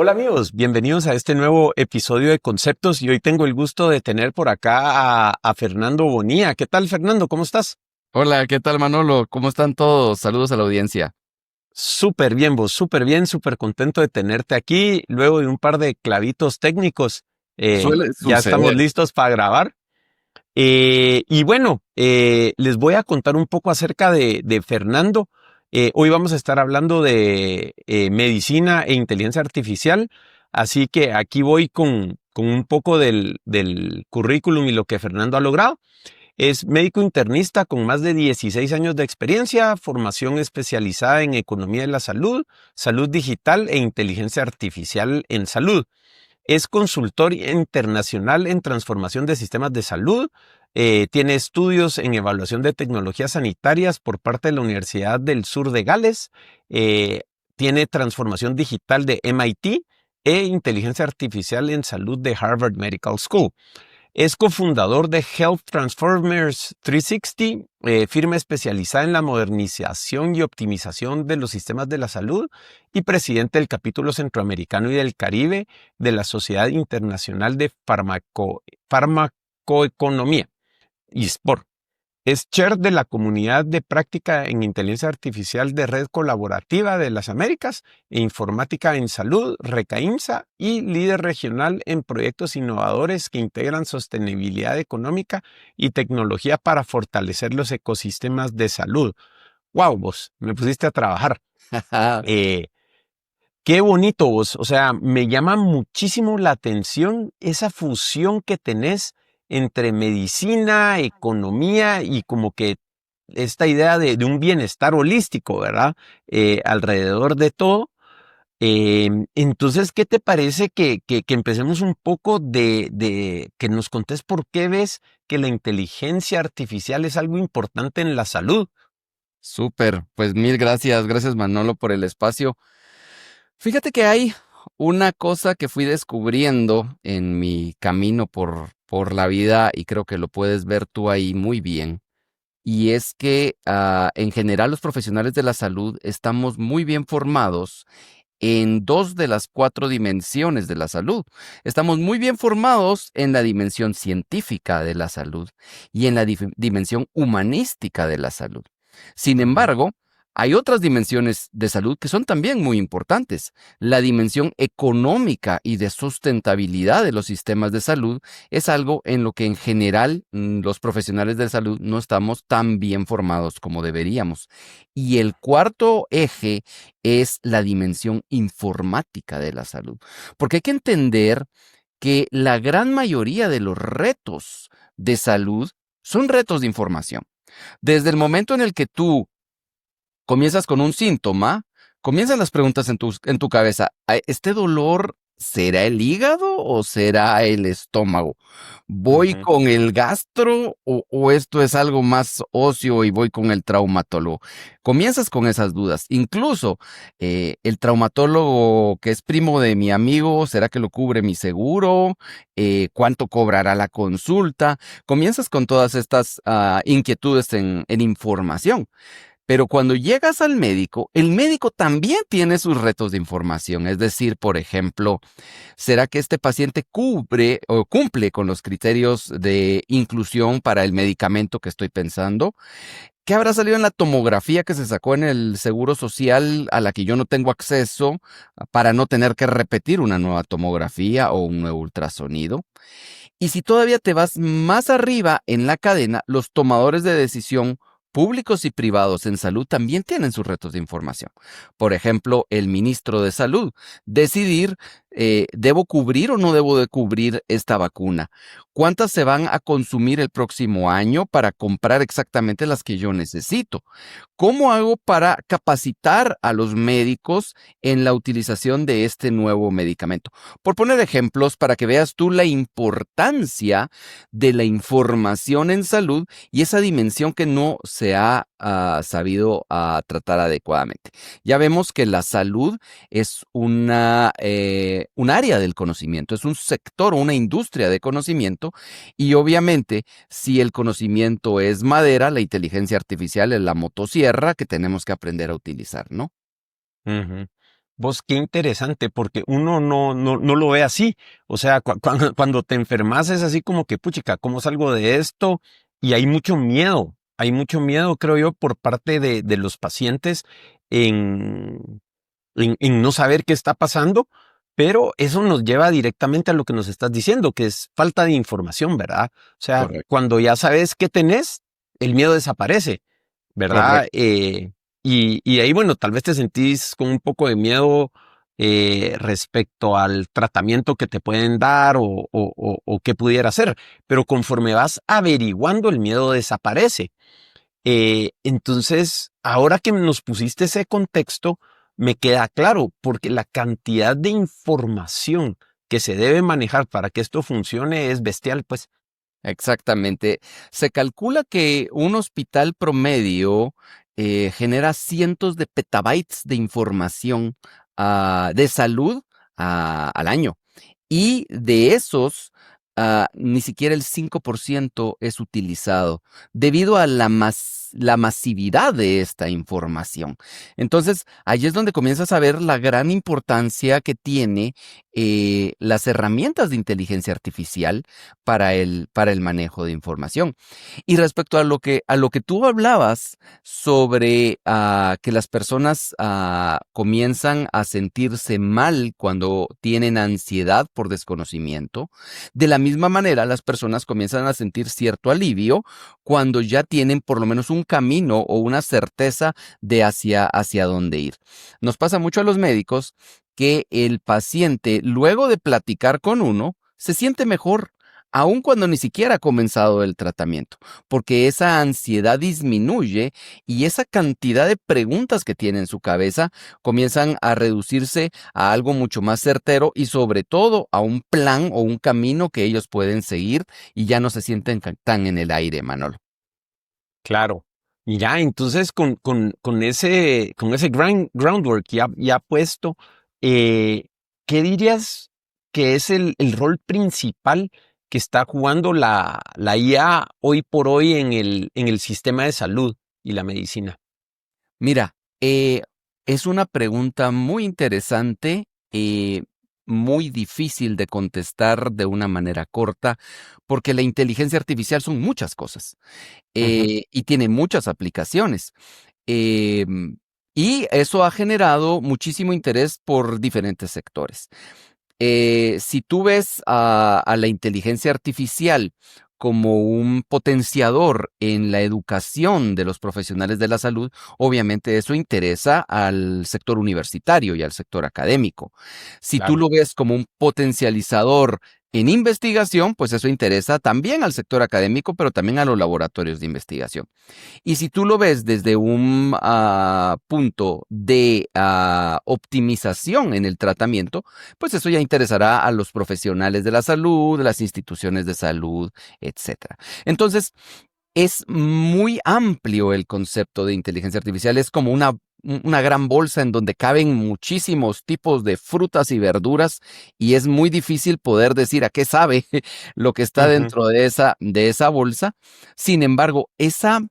Hola amigos, bienvenidos a este nuevo episodio de Conceptos y hoy tengo el gusto de tener por acá a Fernando Bonilla. ¿Qué tal, Fernando? ¿Cómo estás? Hola, ¿qué tal, Manolo? ¿Cómo están todos? Saludos a la audiencia. Súper bien, vos, súper bien, súper contento de tenerte aquí. Luego de un par de clavitos técnicos, Suele ya estamos suceder. listos para grabar. Y bueno, les voy a contar un poco acerca de Fernando. Hoy vamos a estar hablando de medicina e inteligencia artificial, así que aquí voy con un poco del currículum y lo que Fernando ha logrado. Es médico internista con más de 16 años de experiencia, formación especializada en economía de la salud, salud digital e inteligencia artificial en salud. Es consultor internacional en transformación de sistemas de salud. Tiene estudios en evaluación de tecnologías sanitarias por parte de la Universidad del Sur de Gales. Eh, Tiene transformación digital de MIT e inteligencia artificial en salud de Harvard Medical School. Es cofundador de Health Transformers 360, firma especializada en la modernización y optimización de los sistemas de la salud y presidente del capítulo centroamericano y del Caribe de la Sociedad Internacional de Farmacoeconomía, ISPOR. Es chair de la comunidad de práctica en inteligencia artificial de Red Colaborativa de las Américas e Informática en Salud, RECAIMSA, y líder regional en proyectos innovadores que integran sostenibilidad económica y tecnología para fortalecer los ecosistemas de salud. ¡Wow, vos! Me pusiste a trabajar. Eh, Qué bonito vos, o sea, me llama muchísimo la atención esa fusión que tenés entre medicina, economía y como que esta idea de un bienestar holístico, ¿verdad? Alrededor de todo. Entonces, ¿qué te parece que empecemos un poco de que nos contés por qué ves que la inteligencia artificial es algo importante en la salud? Súper, pues mil gracias, gracias Manolo por el espacio. Fíjate que hay una cosa que fui descubriendo en mi camino por la vida y creo que lo puedes ver tú ahí muy bien. Y es que en general los profesionales de la salud estamos muy bien formados en dos de las cuatro dimensiones de la salud. Estamos muy bien formados en la dimensión científica de la salud y en la dimensión humanística de la salud. Sin Ujú. embargo, hay otras dimensiones de salud que son también muy importantes. La dimensión económica y de sustentabilidad de los sistemas de salud es algo en lo que en general los profesionales de salud no estamos tan bien formados como deberíamos. Y el cuarto eje es la dimensión informática de la salud. Porque hay que entender que la gran mayoría de los retos de salud son retos de información. Desde el momento en el que tú comienzas con un síntoma, comienzan las preguntas en tu cabeza. ¿Este dolor será el hígado o será el estómago? ¿Voy Ujú. con el gastro o esto es algo más óseo y voy con el traumatólogo? Comienzas con esas dudas. Incluso el traumatólogo que es primo de mi amigo, ¿será que lo cubre mi seguro? ¿Cuánto cobrará la consulta? Comienzas con todas estas inquietudes en información. Pero cuando llegas al médico, el médico también tiene sus retos de información. Es decir, por ejemplo, ¿será que este paciente cubre o cumple con los criterios de inclusión para el medicamento que estoy pensando? ¿Qué habrá salido en la tomografía que se sacó en el Seguro Social a la que yo no tengo acceso para no tener que repetir una nueva tomografía o un nuevo ultrasonido? Y si todavía te vas más arriba en la cadena, los tomadores de decisión públicos y privados en salud también tienen sus retos de información. Por ejemplo, el ministro de Salud, decidir, ¿debo cubrir o no debo de cubrir esta vacuna? ¿Cuántas se van a consumir el próximo año para comprar exactamente las que yo necesito? ¿Cómo hago para capacitar a los médicos en la utilización de este nuevo medicamento? Por poner ejemplos para que veas tú la importancia de la información en salud y esa dimensión que no se ha sabido tratar adecuadamente. Ya vemos que la salud es un área del conocimiento, es un sector, una industria de conocimiento y obviamente si el conocimiento es madera, la inteligencia artificial es la motosierra que tenemos que aprender a utilizar, ¿no? Ujú. Vos, qué interesante, porque uno no lo ve así. O sea, cuando te enfermas es así como que, puchica, ¿cómo salgo de esto? Y hay mucho miedo. Hay mucho miedo, creo yo, por parte de los pacientes en, en no saber qué está pasando, pero eso nos lleva directamente a lo que nos estás diciendo, que es falta de información, ¿verdad? O sea, Correcto. cuando ya sabes qué tenés, el miedo desaparece, ¿verdad? Correcto. Y ahí, bueno, tal vez te sentís con un poco de miedo respecto al tratamiento que te pueden dar o qué pudiera hacer, pero conforme vas averiguando, el miedo desaparece. Entonces, ahora que nos pusiste ese contexto, me queda claro, porque la cantidad de información que se debe manejar para que esto funcione es bestial, pues. Exactamente. Se calcula que un hospital promedio genera cientos de petabytes de información de salud al año. Y de esos, ni siquiera el 5% es utilizado debido a la masividad de esta información. Entonces, ahí es donde comienzas a ver la gran importancia que tiene las herramientas de inteligencia artificial para el manejo de información. Y respecto a lo que tú hablabas sobre que las personas comienzan a sentirse mal cuando tienen ansiedad por desconocimiento, de la misma manera las personas comienzan a sentir cierto alivio cuando ya tienen por lo menos un camino o una certeza de hacia dónde ir. Nos pasa mucho a los médicos que el paciente, luego de platicar con uno, se siente mejor, aun cuando ni siquiera ha comenzado el tratamiento, porque esa ansiedad disminuye y esa cantidad de preguntas que tiene en su cabeza comienzan a reducirse a algo mucho más certero y sobre todo a un plan o un camino que ellos pueden seguir y ya no se sienten tan en el aire, Manolo. Claro. Mira, entonces con ese groundwork ya puesto, eh, ¿qué dirías que es el rol principal que está jugando la IA hoy por hoy en el sistema de salud y la medicina? Mira, es una pregunta muy interesante, muy difícil de contestar de una manera corta, porque la inteligencia artificial son muchas cosas Ujú. y tiene muchas aplicaciones. Y eso ha generado muchísimo interés por diferentes sectores. Si tú ves a la inteligencia artificial como un potenciador en la educación de los profesionales de la salud, obviamente eso interesa al sector universitario y al sector académico. Si tú Claro. lo ves como un potencializador en investigación, pues eso interesa también al sector académico, pero también a los laboratorios de investigación. Y si tú lo ves desde un punto de optimización en el tratamiento, pues eso ya interesará a los profesionales de la salud, las instituciones de salud, etcétera. Entonces, es muy amplio el concepto de inteligencia artificial. Es como una gran bolsa en donde caben muchísimos tipos de frutas y verduras y es muy difícil poder decir a qué sabe lo que está Ujú. dentro de esa bolsa. Sin embargo, esa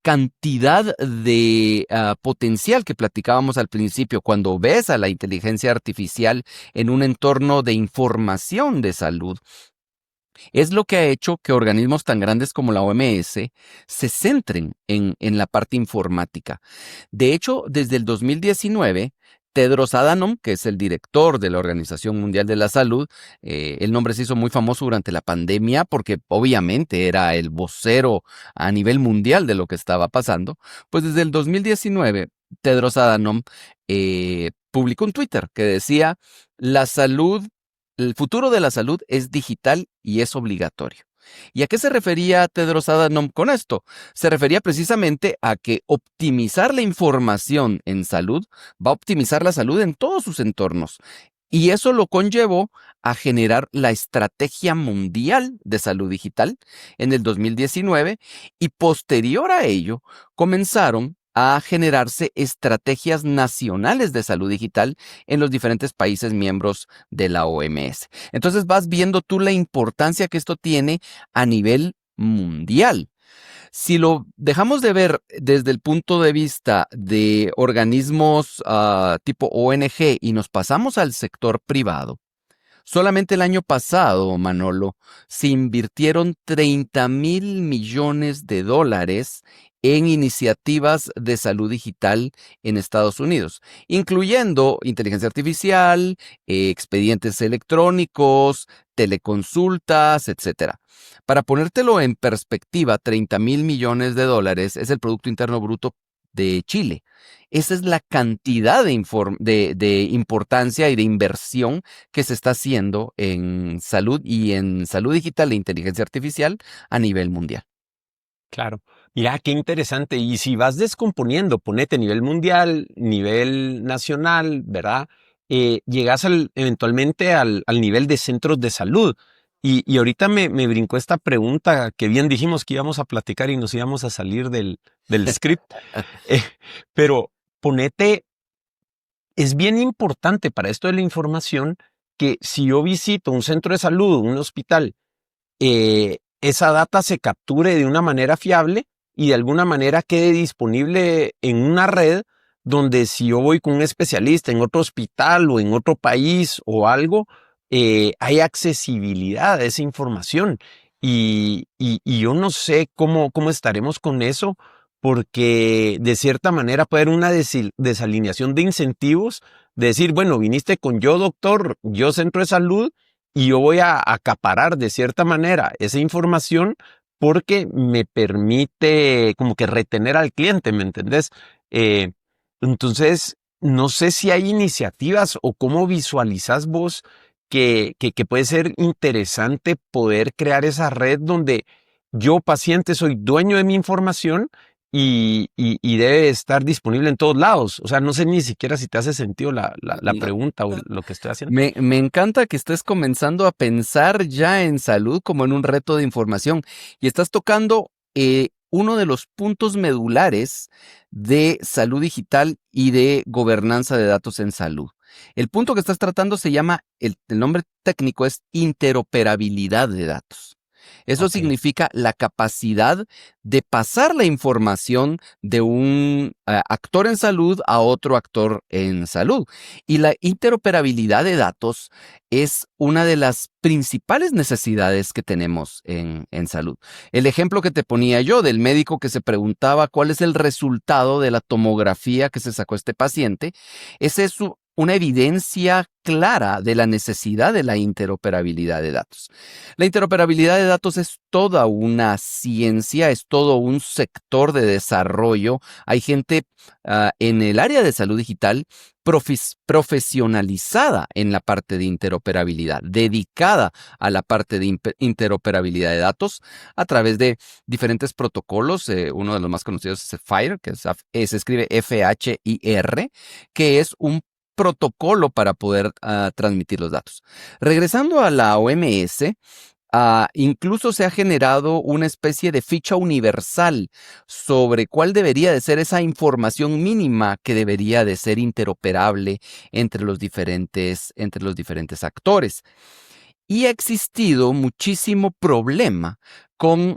cantidad de potencial que platicábamos al principio, cuando ves a la inteligencia artificial en un entorno de información de salud, es lo que ha hecho que organismos tan grandes como la OMS se centren en la parte informática. De hecho, desde el 2019, Tedros Adhanom, que es el director de la Organización Mundial de la Salud, el nombre se hizo muy famoso durante la pandemia porque obviamente era el vocero a nivel mundial de lo que estaba pasando, pues desde el 2019, Tedros Adhanom publicó un Twitter que decía, la salud el futuro de la salud es digital y es obligatorio. ¿Y a qué se refería Tedros Adhanom con esto? Se refería precisamente a que optimizar la información en salud va a optimizar la salud en todos sus entornos. Y eso lo conllevó a generar la Estrategia Mundial de Salud Digital en el 2019 y posterior a ello comenzaron a generarse estrategias nacionales de salud digital en los diferentes países miembros de la OMS. Entonces vas viendo tú la importancia que esto tiene a nivel mundial. Si lo dejamos de ver desde el punto de vista de organismos tipo ONG y nos pasamos al sector privado, solamente el año pasado, Manolo, se invirtieron 30,000 millones de dólares en iniciativas de salud digital en Estados Unidos, incluyendo inteligencia artificial, expedientes electrónicos, teleconsultas, etcétera. Para ponértelo en perspectiva, 30,000 millones de dólares es el Producto Interno Bruto de Chile. Esa es la cantidad de importancia y de inversión que se está haciendo en salud y en salud digital e inteligencia artificial a nivel mundial. Claro. Mira, qué interesante. Y si vas descomponiendo, ponete nivel mundial, nivel nacional, ¿verdad? Llegas eventualmente al nivel de centros de salud. Y ahorita me brincó esta pregunta que bien dijimos que íbamos a platicar y nos íbamos a salir del script. Eh, pero ponete, es bien importante para esto de la información que si yo visito un centro de salud, un hospital, esa data se capture de una manera fiable y de alguna manera quede disponible en una red donde si yo voy con un especialista en otro hospital o en otro país o algo, hay accesibilidad a esa información. Y yo no sé cómo estaremos con eso, porque de cierta manera puede haber una desalineación de incentivos, de decir, bueno, viniste con yo, doctor, yo centro de salud, y yo voy a acaparar de cierta manera esa información porque me permite como que retener al cliente, ¿me entendés? Eh, entonces, no sé si hay iniciativas o cómo visualizas vos que puede ser interesante poder crear esa red donde yo, paciente, soy dueño de mi información y debe estar disponible en todos lados. O sea, no sé ni siquiera si te hace sentido la No. pregunta o lo que estoy haciendo. Me encanta que estés comenzando a pensar ya en salud como en un reto de información y estás tocando uno de los puntos medulares de salud digital y de gobernanza de datos en salud. El punto que estás tratando se llama, el nombre técnico es interoperabilidad de datos. Eso Ok. significa la capacidad de pasar la información de un actor en salud a otro actor en salud. Y la interoperabilidad de datos es una de las principales necesidades que tenemos en salud. El ejemplo que te ponía yo del médico que se preguntaba cuál es el resultado de la tomografía que se sacó este paciente, ese es una evidencia clara de la necesidad de la interoperabilidad de datos. La interoperabilidad de datos es toda una ciencia, es todo un sector de desarrollo. Hay gente en el área de salud digital profesionalizada en la parte de interoperabilidad, dedicada a la parte de interoperabilidad de datos a través de diferentes protocolos. Uno de los más conocidos es FHIR, se escribe FHIR, que es un protocolo para poder transmitir los datos. Regresando a la OMS, incluso se ha generado una especie de ficha universal sobre cuál debería de ser esa información mínima que debería de ser interoperable entre los diferentes actores. Y ha existido muchísimo problema con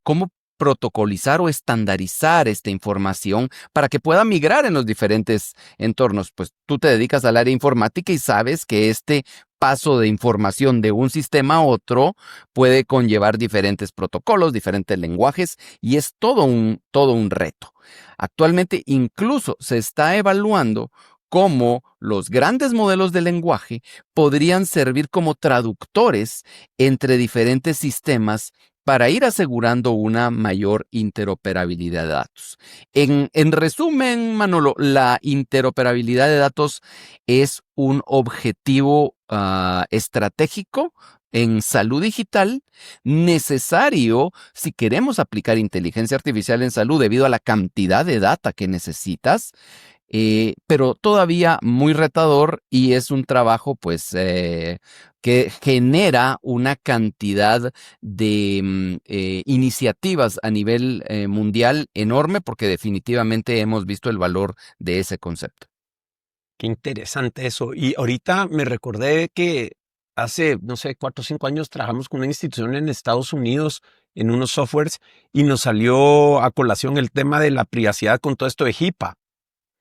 cómo protocolizar o estandarizar esta información para que pueda migrar en los diferentes entornos. Pues tú te dedicas al área informática y sabes que este paso de información de un sistema a otro puede conllevar diferentes protocolos, diferentes lenguajes, y es todo un reto. Actualmente incluso se está evaluando cómo los grandes modelos de lenguaje podrían servir como traductores entre diferentes sistemas para ir asegurando una mayor interoperabilidad de datos. En resumen, Manolo, la interoperabilidad de datos es un objetivo estratégico en salud digital necesario si queremos aplicar inteligencia artificial en salud debido a la cantidad de data que necesitas. Pero todavía muy retador y es un trabajo pues que genera una cantidad de iniciativas a nivel mundial enorme porque definitivamente hemos visto el valor de ese concepto. Qué interesante eso. Y ahorita me recordé que hace, no sé, 4 o 5 años trabajamos con una institución en Estados Unidos en unos softwares y nos salió a colación el tema de la privacidad con todo esto de HIPAA.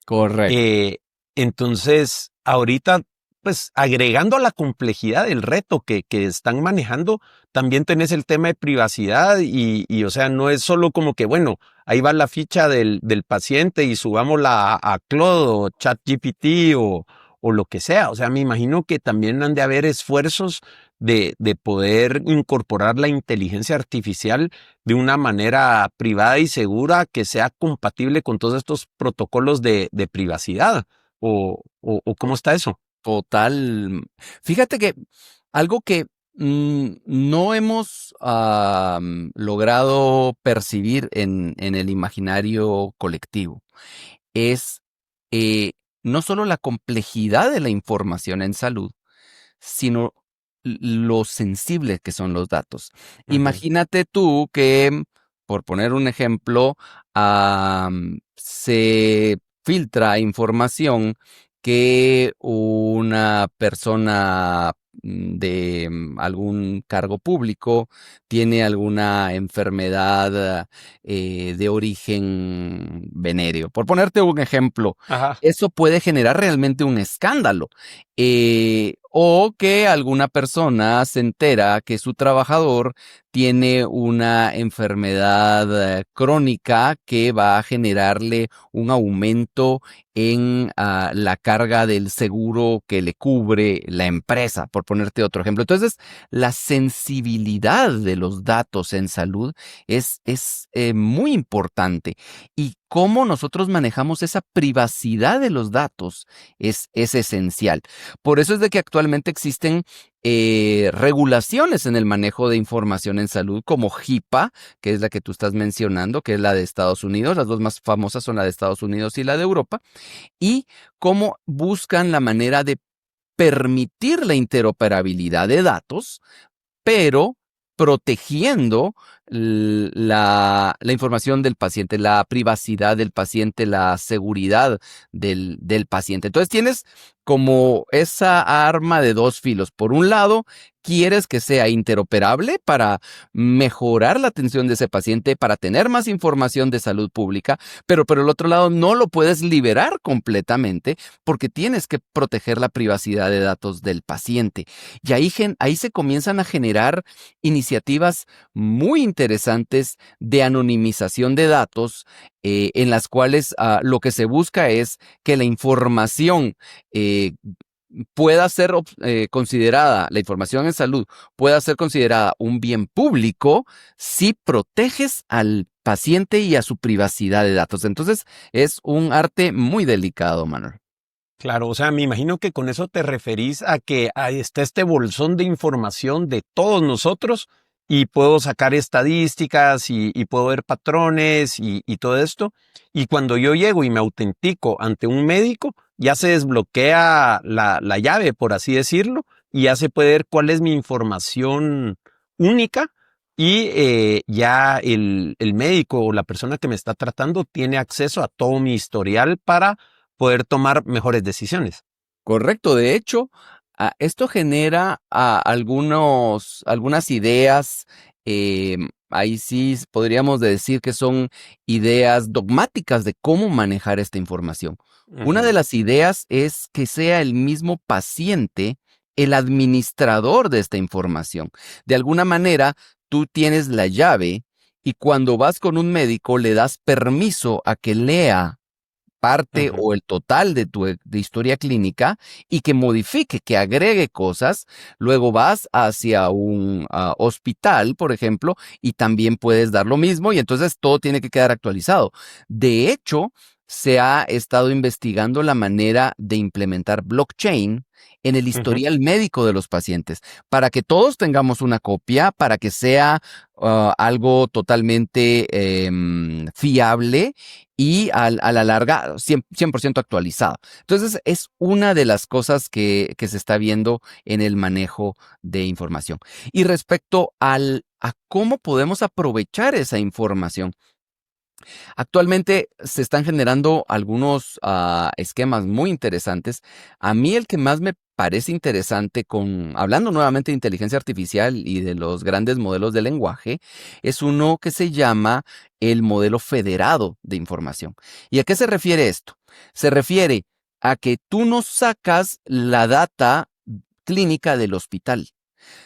Correcto. Entonces, ahorita, pues agregando a la complejidad del reto que están manejando, también tenés el tema de privacidad o sea, no es solo como que, bueno, ahí va la ficha del paciente y subámosla a Claude o ChatGPT o lo que sea. O sea, me imagino que también han de haber esfuerzos de poder incorporar la inteligencia artificial de una manera privada y segura que sea compatible con todos estos protocolos de privacidad. ¿O cómo está eso? Total. Fíjate que algo que no hemos logrado percibir en el imaginario colectivo es eh, no solo la complejidad de la información en salud, sino lo sensibles que son los datos. Ujú. Imagínate tú que, por poner un ejemplo, se filtra información que una persona de algún cargo público tiene alguna enfermedad de origen venéreo. Por ponerte un ejemplo, Ajá. eso puede generar realmente un escándalo. O que alguna persona se entera que su trabajador tiene una enfermedad crónica que va a generarle un aumento en la carga del seguro que le cubre la empresa, por ponerte otro ejemplo. Entonces, la sensibilidad de los datos en salud es muy importante. Y cómo nosotros manejamos esa privacidad de los datos es esencial. Por eso es de que actualmente existen regulaciones en el manejo de información en salud, como HIPAA, que es la que tú estás mencionando, que es la de Estados Unidos. Las dos más famosas son la de Estados Unidos y la de Europa. Y cómo buscan la manera de permitir la interoperabilidad de datos, pero protegiendo la información del paciente, la privacidad del paciente, la seguridad del paciente. Entonces tienes como esa arma de dos filos. Por un lado, quieres que sea interoperable para mejorar la atención de ese paciente, para tener más información de salud pública, pero por el otro lado no lo puedes liberar completamente porque tienes que proteger la privacidad de datos del paciente. Y ahí se comienzan a generar iniciativas muy interesantes de anonimización de datos, en las cuales lo que se busca es que la información pueda ser considerada, la información en salud pueda ser considerada un bien público si proteges al paciente y a su privacidad de datos. Entonces, es un arte muy delicado, Manuel. Claro, o sea, me imagino que con eso te referís a que ahí está este bolsón de información de todos nosotros y puedo sacar estadísticas y puedo ver patrones y todo esto. Y cuando yo llego y me autentico ante un médico, ya se desbloquea la llave, por así decirlo, y ya se puede ver cuál es mi información única y ya el médico o la persona que me está tratando tiene acceso a todo mi historial para poder tomar mejores decisiones. Correcto, de hecho, esto genera algunas ideas, ahí sí podríamos decir que son ideas dogmáticas de cómo manejar esta información. Una de Ujú. las ideas es que sea el mismo paciente el administrador de esta información. De alguna manera, tú tienes la llave y cuando vas con un médico le das permiso a que lea parte Ujú. o el total de historia clínica y que modifique, que agregue cosas. Luego vas hacia un hospital, por ejemplo, y también puedes dar lo mismo y entonces todo tiene que quedar actualizado. De hecho, se ha estado investigando la manera de implementar blockchain en el Ujú. historial médico de los pacientes, para que todos tengamos una copia, para que sea algo totalmente fiable y a la larga 100% actualizado. Entonces, es una de las cosas que se está viendo en el manejo de información. Y respecto a cómo podemos aprovechar esa información, actualmente se están generando algunos esquemas muy interesantes. A mí el que más me parece interesante hablando nuevamente de inteligencia artificial y de los grandes modelos de lenguaje, es uno que se llama el modelo federado de información. ¿Y a qué se refiere esto? Se refiere a que tú no sacas la data clínica del hospital,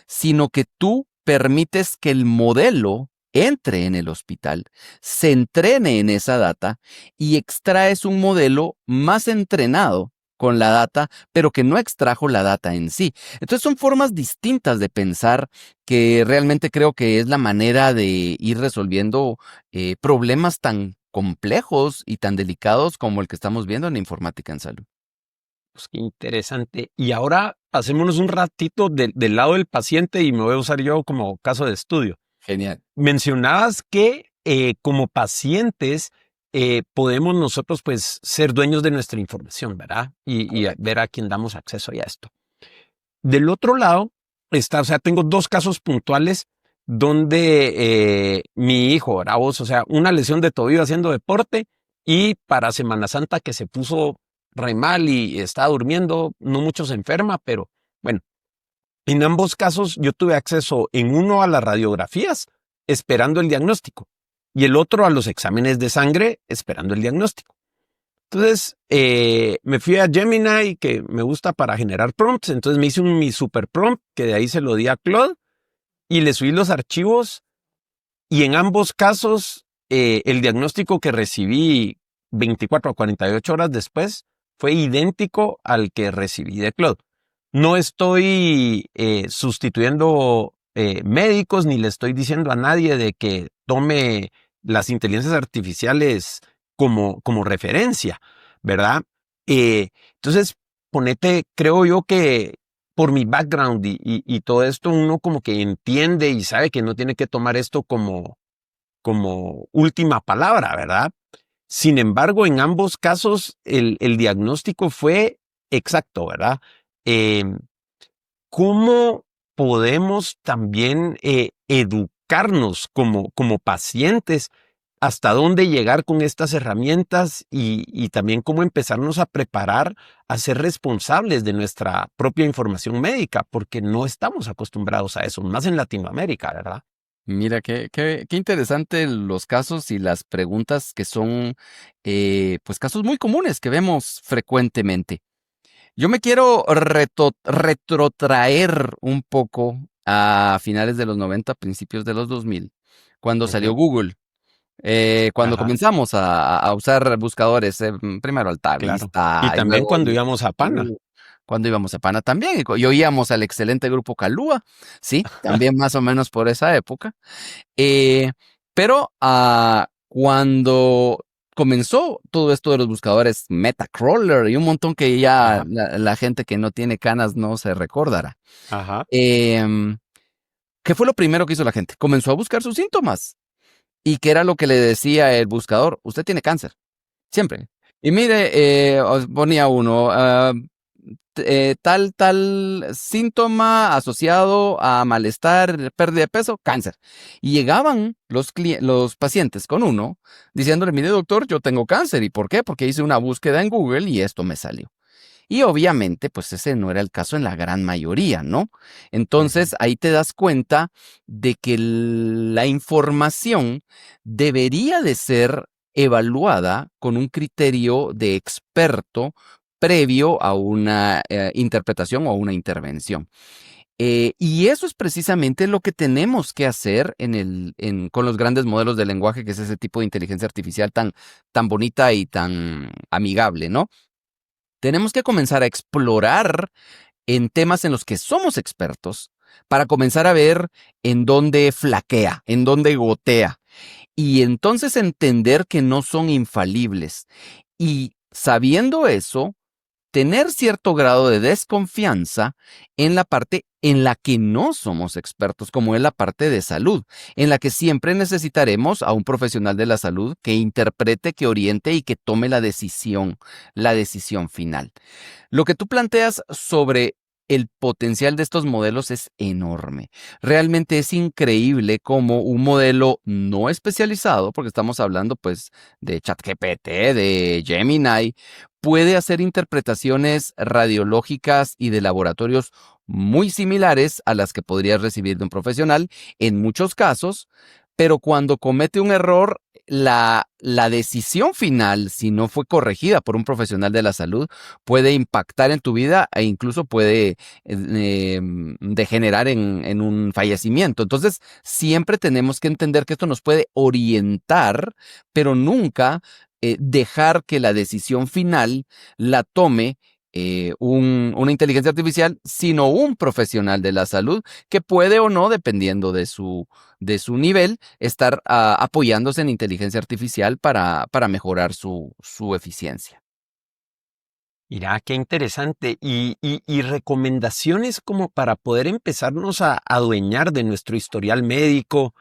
sino que tú permites que el modelo entre en el hospital, se entrene en esa data y extraes un modelo más entrenado con la data, pero que no extrajo la data en sí. Entonces son formas distintas de pensar que realmente creo que es la manera de ir resolviendo problemas tan complejos y tan delicados como el que estamos viendo en la informática en salud. Pues qué interesante. Y ahora pasémonos un ratito del lado del paciente y me voy a usar yo como caso de estudio. Genial. Mencionabas que como pacientes podemos nosotros pues ser dueños de nuestra información, ¿verdad? Y ver a quién damos acceso a esto. Del otro lado está, o sea, tengo dos casos puntuales donde mi hijo, ¿verdad? O sea, una lesión de tobillo haciendo deporte y para Semana Santa que se puso re mal y estaba durmiendo, no mucho se enferma, pero bueno, en ambos casos yo tuve acceso en uno a las radiografías esperando el diagnóstico y el otro a los exámenes de sangre esperando el diagnóstico. Entonces me fui a Gemini, que me gusta para generar prompts, entonces me hice mi super prompt, que de ahí se lo di a Claude y le subí los archivos y en ambos casos el diagnóstico que recibí 24 a 48 horas después fue idéntico al que recibí de Claude. No estoy sustituyendo médicos ni le estoy diciendo a nadie de que tome las inteligencias artificiales como referencia, ¿verdad? Entonces, creo yo que por mi background y todo esto, uno como que entiende y sabe que no tiene que tomar esto como última palabra, ¿verdad? Sin embargo, en ambos casos, el diagnóstico fue exacto, ¿verdad? ¿Cómo podemos también educarnos como pacientes? ¿Hasta dónde llegar con estas herramientas y también cómo empezarnos a preparar a ser responsables de nuestra propia información médica? Porque no estamos acostumbrados a eso, más en Latinoamérica, ¿verdad? Mira, qué interesante los casos y las preguntas que son, pues casos muy comunes que vemos frecuentemente. Yo me quiero retrotraer un poco a finales de los 90, principios de los 2000, cuando salió Ujú. Google. Cuando Ajá, comenzamos a usar buscadores, primero Alta claro. Y Vista y también luego cuando íbamos a Pana. cuando íbamos a Pana también, y oíamos al excelente grupo Calúa, sí, también más o menos por esa época. Eh, pero cuando comenzó todo esto de los buscadores Metacrawler y un montón que ya Ajá, la gente que no tiene canas no se recordará. ajá. Em, ¿Qué fue lo primero que hizo la gente? Comenzó a buscar sus síntomas. ¿Y qué era lo que le decía el buscador? Usted tiene cáncer, siempre. Y mire, os ponía uno, tal síntoma asociado a malestar, pérdida de peso, cáncer. Y llegaban los pacientes con uno diciéndole, mire doctor, yo tengo cáncer. ¿Y por qué? Porque hice una búsqueda en Google y esto me salió. Y obviamente, pues ese no era el caso en la gran mayoría, ¿no? Ujú. Entonces, ahí te das cuenta de que la información debería de ser evaluada con un criterio de experto previo a una interpretación o una intervención. Y eso es precisamente lo que tenemos que hacer con los grandes modelos de lenguaje, que es ese tipo de inteligencia artificial tan bonita y tan amigable, ¿no? Tenemos que comenzar a explorar en temas en los que somos expertos para comenzar a ver en dónde flaquea, en dónde gotea y entonces entender que no son infalibles. Y sabiendo eso, tener cierto grado de desconfianza en la parte en la que no somos expertos, como es la parte de salud, en la que siempre necesitaremos a un profesional de la salud que interprete, que oriente y que tome la decisión final. Lo que tú planteas sobre el potencial de estos modelos es enorme. Realmente es increíble cómo un modelo no especializado, porque estamos hablando pues de ChatGPT, de Gemini, puede hacer interpretaciones radiológicas y de laboratorios muy similares a las que podrías recibir de un profesional en muchos casos, pero cuando comete un error, la decisión final, si no fue corregida por un profesional de la salud, puede impactar en tu vida e incluso puede degenerar en un fallecimiento. Entonces, siempre tenemos que entender que esto nos puede orientar, pero nunca dejar que la decisión final la tome una inteligencia artificial, sino un profesional de la salud que puede o no, dependiendo de su nivel, estar apoyándose en inteligencia artificial para mejorar su eficiencia. Mira, qué interesante. Y recomendaciones como para poder empezarnos a adueñar de nuestro historial médico.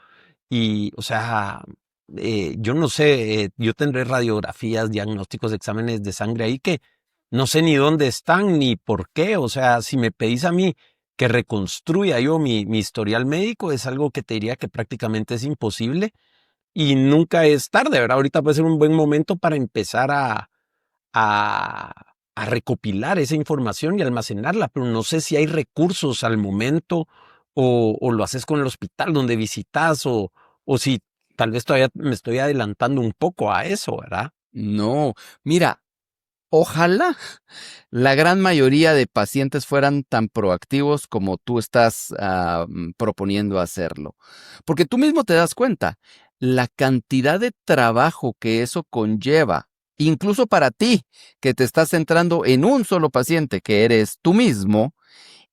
Y, o sea, yo no sé, yo tendré radiografías, diagnósticos, exámenes de sangre ahí que no sé ni dónde están ni por qué. O sea, si me pedís a mí que reconstruya yo mi historial médico, es algo que te diría que prácticamente es imposible y nunca es tarde, ¿verdad? Ahorita puede ser un buen momento para empezar a, a recopilar esa información y almacenarla, pero no sé si hay recursos al momento o lo haces con el hospital donde visitas o si tal vez todavía me estoy adelantando un poco a eso, ¿verdad? No, mira, ojalá la gran mayoría de pacientes fueran tan proactivos como tú estás proponiendo hacerlo. Porque tú mismo te das cuenta, la cantidad de trabajo que eso conlleva, incluso para ti, que te estás centrando en un solo paciente, que eres tú mismo,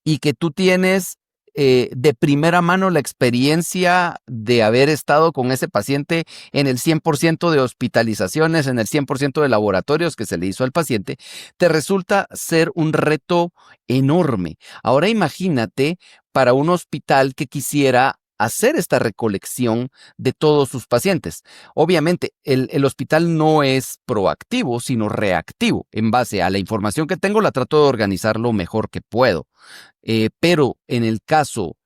y que tú tienes de primera mano la experiencia de haber estado con ese paciente en el 100% de hospitalizaciones, en el 100% de laboratorios que se le hizo al paciente, te resulta ser un reto enorme. Ahora imagínate para un hospital que quisiera hacer esta recolección de todos sus pacientes. Obviamente, el hospital no es proactivo, sino reactivo. En base a la información que tengo, la trato de organizar lo mejor que puedo. Pero en el caso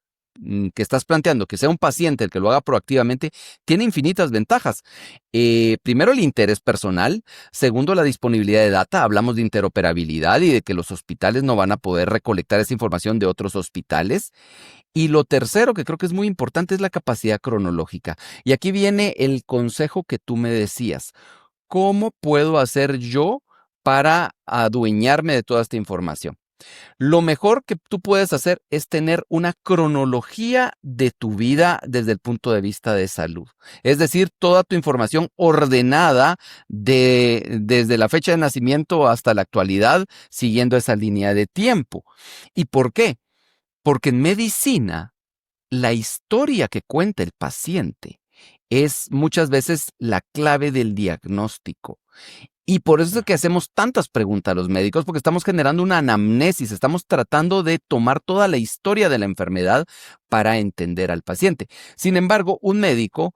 que estás planteando, que sea un paciente el que lo haga proactivamente, tiene infinitas ventajas. Primero, el interés personal. Segundo, la disponibilidad de data. Hablamos de interoperabilidad y de que los hospitales no van a poder recolectar esa información de otros hospitales. Y lo tercero, que creo que es muy importante, es la capacidad cronológica. Y aquí viene el consejo que tú me decías. ¿Cómo puedo hacer yo para adueñarme de toda esta información? Lo mejor que tú puedes hacer es tener una cronología de tu vida desde el punto de vista de salud. Es decir, toda tu información ordenada desde la fecha de nacimiento hasta la actualidad, siguiendo esa línea de tiempo. ¿Y por qué? Porque en medicina, la historia que cuenta el paciente es muchas veces la clave del diagnóstico. Y por eso es que hacemos tantas preguntas a los médicos, porque estamos generando una anamnesis, estamos tratando de tomar toda la historia de la enfermedad para entender al paciente. Sin embargo, un médico,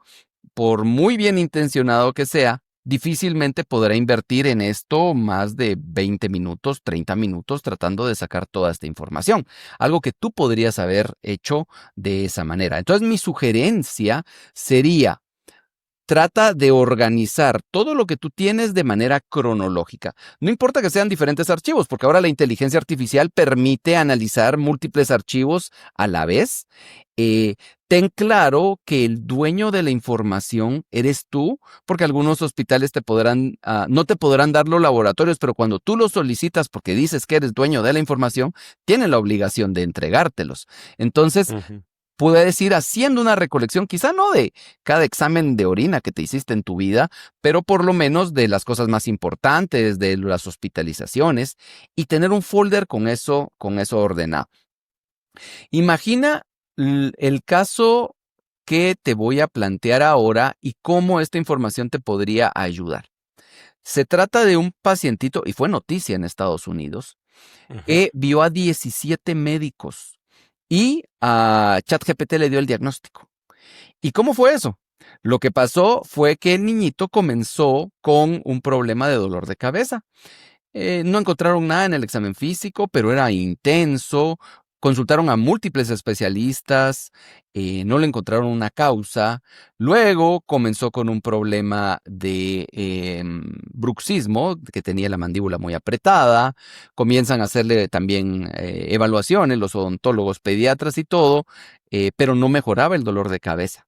por muy bien intencionado que sea, difícilmente podrá invertir en esto más de 20 minutos, 30 minutos tratando de sacar toda esta información. Algo que tú podrías haber hecho de esa manera. Entonces, mi sugerencia sería: trata de organizar todo lo que tú tienes de manera cronológica. No importa que sean diferentes archivos, porque ahora la inteligencia artificial permite analizar múltiples archivos a la vez. Ten claro que el dueño de la información eres tú, porque algunos hospitales no te podrán dar los laboratorios, pero cuando tú los solicitas porque dices que eres dueño de la información, tienen la obligación de entregártelos. Entonces, puedes ir haciendo una recolección, quizá no de cada examen de orina que te hiciste en tu vida, pero por lo menos de las cosas más importantes, de las hospitalizaciones, y tener un folder con eso ordenado. Imagina el caso que te voy a plantear ahora y cómo esta información te podría ayudar. Se trata de un pacientito, y fue noticia en Estados Unidos, que vio a 17 médicos y a ChatGPT le dio el diagnóstico. ¿Y cómo fue eso? Lo que pasó fue que el niñito comenzó con un problema de dolor de cabeza. No encontraron nada en el examen físico, pero era intenso, Consultaron a múltiples especialistas, no le encontraron una causa. Luego comenzó con un problema de bruxismo, que tenía la mandíbula muy apretada. Comienzan a hacerle también evaluaciones, los odontólogos, pediatras y todo, pero no mejoraba el dolor de cabeza.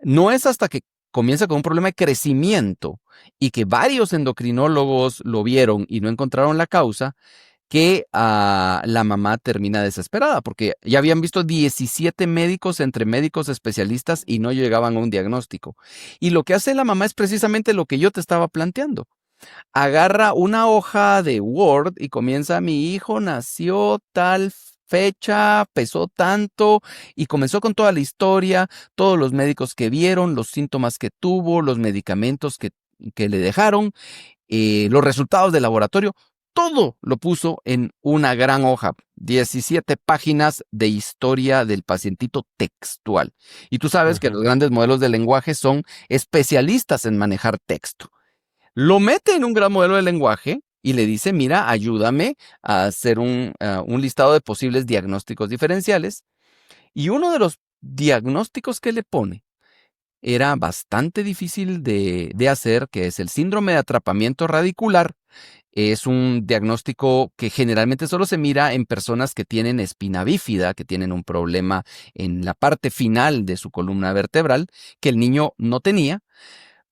No es hasta que comienza con un problema de crecimiento y que varios endocrinólogos lo vieron y no encontraron la causa, que la mamá termina desesperada, porque ya habían visto 17 médicos entre médicos especialistas y no llegaban a un diagnóstico. Y lo que hace la mamá es precisamente lo que yo te estaba planteando. Agarra una hoja de Word y comienza: mi hijo nació tal fecha, pesó tanto, y comenzó con toda la historia, todos los médicos que vieron, los síntomas que tuvo, los medicamentos que le dejaron, los resultados del laboratorio. Todo lo puso en una gran hoja, 17 páginas de historia del pacientito textual. Y tú sabes que los grandes modelos de lenguaje son especialistas en manejar texto. Lo mete en un gran modelo de lenguaje y le dice: mira, ayúdame a hacer un listado de posibles diagnósticos diferenciales. Y uno de los diagnósticos que le pone era bastante difícil de hacer, que es el síndrome de atrapamiento radicular. Es un diagnóstico que generalmente solo se mira en personas que tienen espina bífida, que tienen un problema en la parte final de su columna vertebral, que el niño no tenía.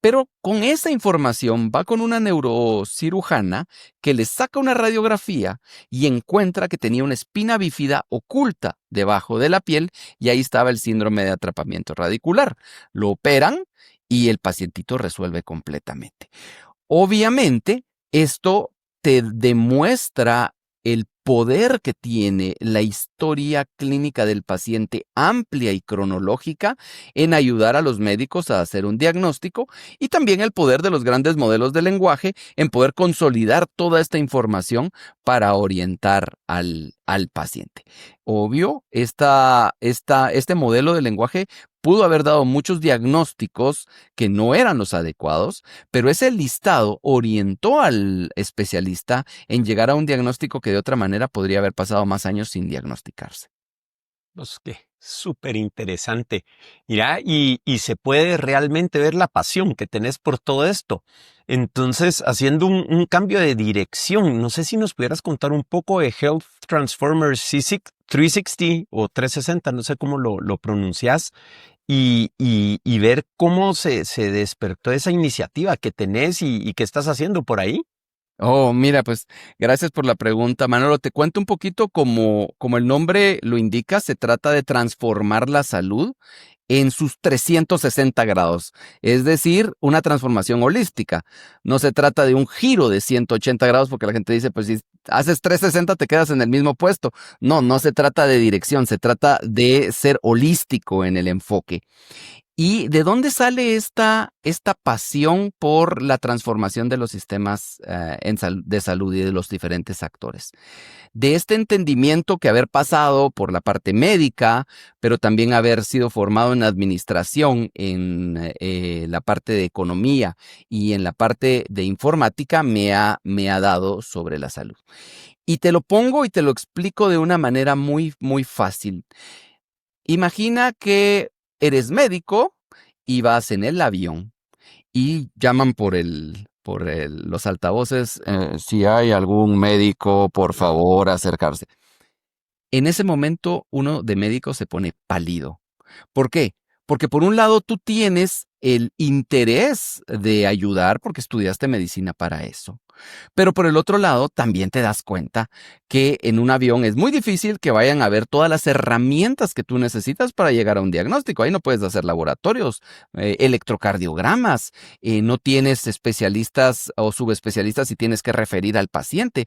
Pero con esa información va con una neurocirujana que le saca una radiografía y encuentra que tenía una espina bífida oculta debajo de la piel, y ahí estaba el síndrome de atrapamiento radicular. Lo operan y el pacientito resuelve completamente. Obviamente, esto te demuestra el poder que tiene la historia clínica del paciente, amplia y cronológica, en ayudar a los médicos a hacer un diagnóstico, y también el poder de los grandes modelos de lenguaje en poder consolidar toda esta información para orientar al paciente. Obvio, este modelo de lenguaje pudo haber dado muchos diagnósticos que no eran los adecuados, pero ese listado orientó al especialista en llegar a un diagnóstico que de otra manera podría haber pasado más años sin diagnosticarse. Pues que súper interesante. Mira, y se puede realmente ver la pasión que tenés por todo esto. Entonces, haciendo un cambio de dirección, no sé si nos pudieras contar un poco de Health Transformers 360 o 360, no sé cómo lo pronuncias, y ver cómo se despertó esa iniciativa que tenés y que estás haciendo por ahí. Oh, mira, pues gracias por la pregunta, Manolo. Te cuento un poquito como el nombre lo indica. Se trata de transformar la salud en sus 360 grados, es decir, una transformación holística. No se trata de un giro de 180 grados, porque la gente dice: pues si haces 360 te quedas en el mismo puesto. No, no se trata de dirección, se trata de ser holístico en el enfoque. ¿Y de dónde sale esta pasión por la transformación de los sistemas de salud y de los diferentes actores? De este entendimiento que haber pasado por la parte médica, pero también haber sido formado en administración, en la parte de economía y en la parte de informática, me ha dado sobre la salud. Y te lo pongo y te lo explico de una manera muy, muy fácil. Imagina que eres médico y vas en el avión y llaman por los altavoces: si hay algún médico, por favor, acercarse. En ese momento, uno de médico se pone pálido. ¿Por qué? Porque por un lado tú tienes el interés de ayudar porque estudiaste medicina para eso. Pero por el otro lado, también te das cuenta que en un avión es muy difícil que vayan a ver todas las herramientas que tú necesitas para llegar a un diagnóstico. Ahí no puedes hacer laboratorios, electrocardiogramas, no tienes especialistas o subespecialistas y tienes que referir al paciente.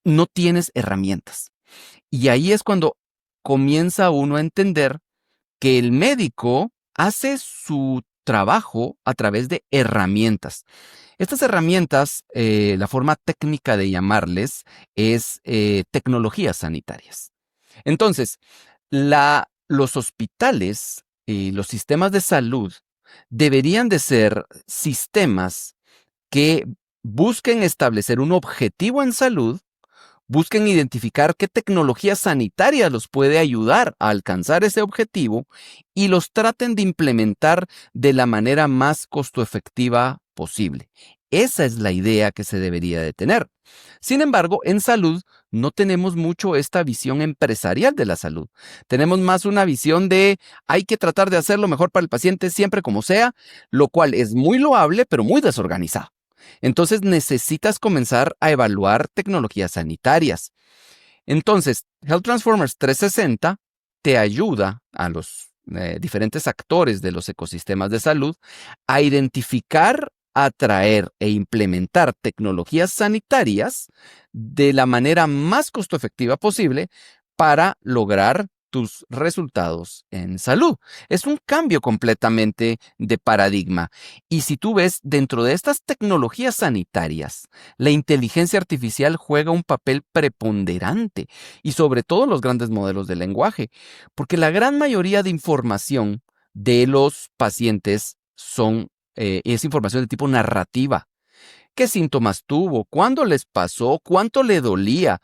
No tienes herramientas. Y ahí es cuando comienza uno a entender que el médico hace su trabajo a través de herramientas. Estas herramientas, la forma técnica de llamarles es tecnologías sanitarias. Entonces, los hospitales y los sistemas de salud deberían de ser sistemas que busquen establecer un objetivo en salud, Busquen identificar qué tecnología sanitaria los puede ayudar a alcanzar ese objetivo y los traten de implementar de la manera más costo efectiva posible. Esa es la idea que se debería de tener. Sin embargo, en salud no tenemos mucho esta visión empresarial de la salud. Tenemos más una visión de hay que tratar de hacer lo mejor para el paciente siempre como sea, lo cual es muy loable pero muy desorganizado. Entonces necesitas comenzar a evaluar tecnologías sanitarias. Entonces, Health Transformers 360 te ayuda a los diferentes actores de los ecosistemas de salud a identificar, atraer e implementar tecnologías sanitarias de la manera más costo efectiva posible para lograr tus resultados en salud. Es un cambio completamente de paradigma. Y si tú ves, dentro de estas tecnologías sanitarias, la inteligencia artificial juega un papel preponderante y sobre todo los grandes modelos de lenguaje, porque la gran mayoría de información de los pacientes es información de tipo narrativa. ¿Qué síntomas tuvo? ¿Cuándo les pasó? ¿Cuánto le dolía?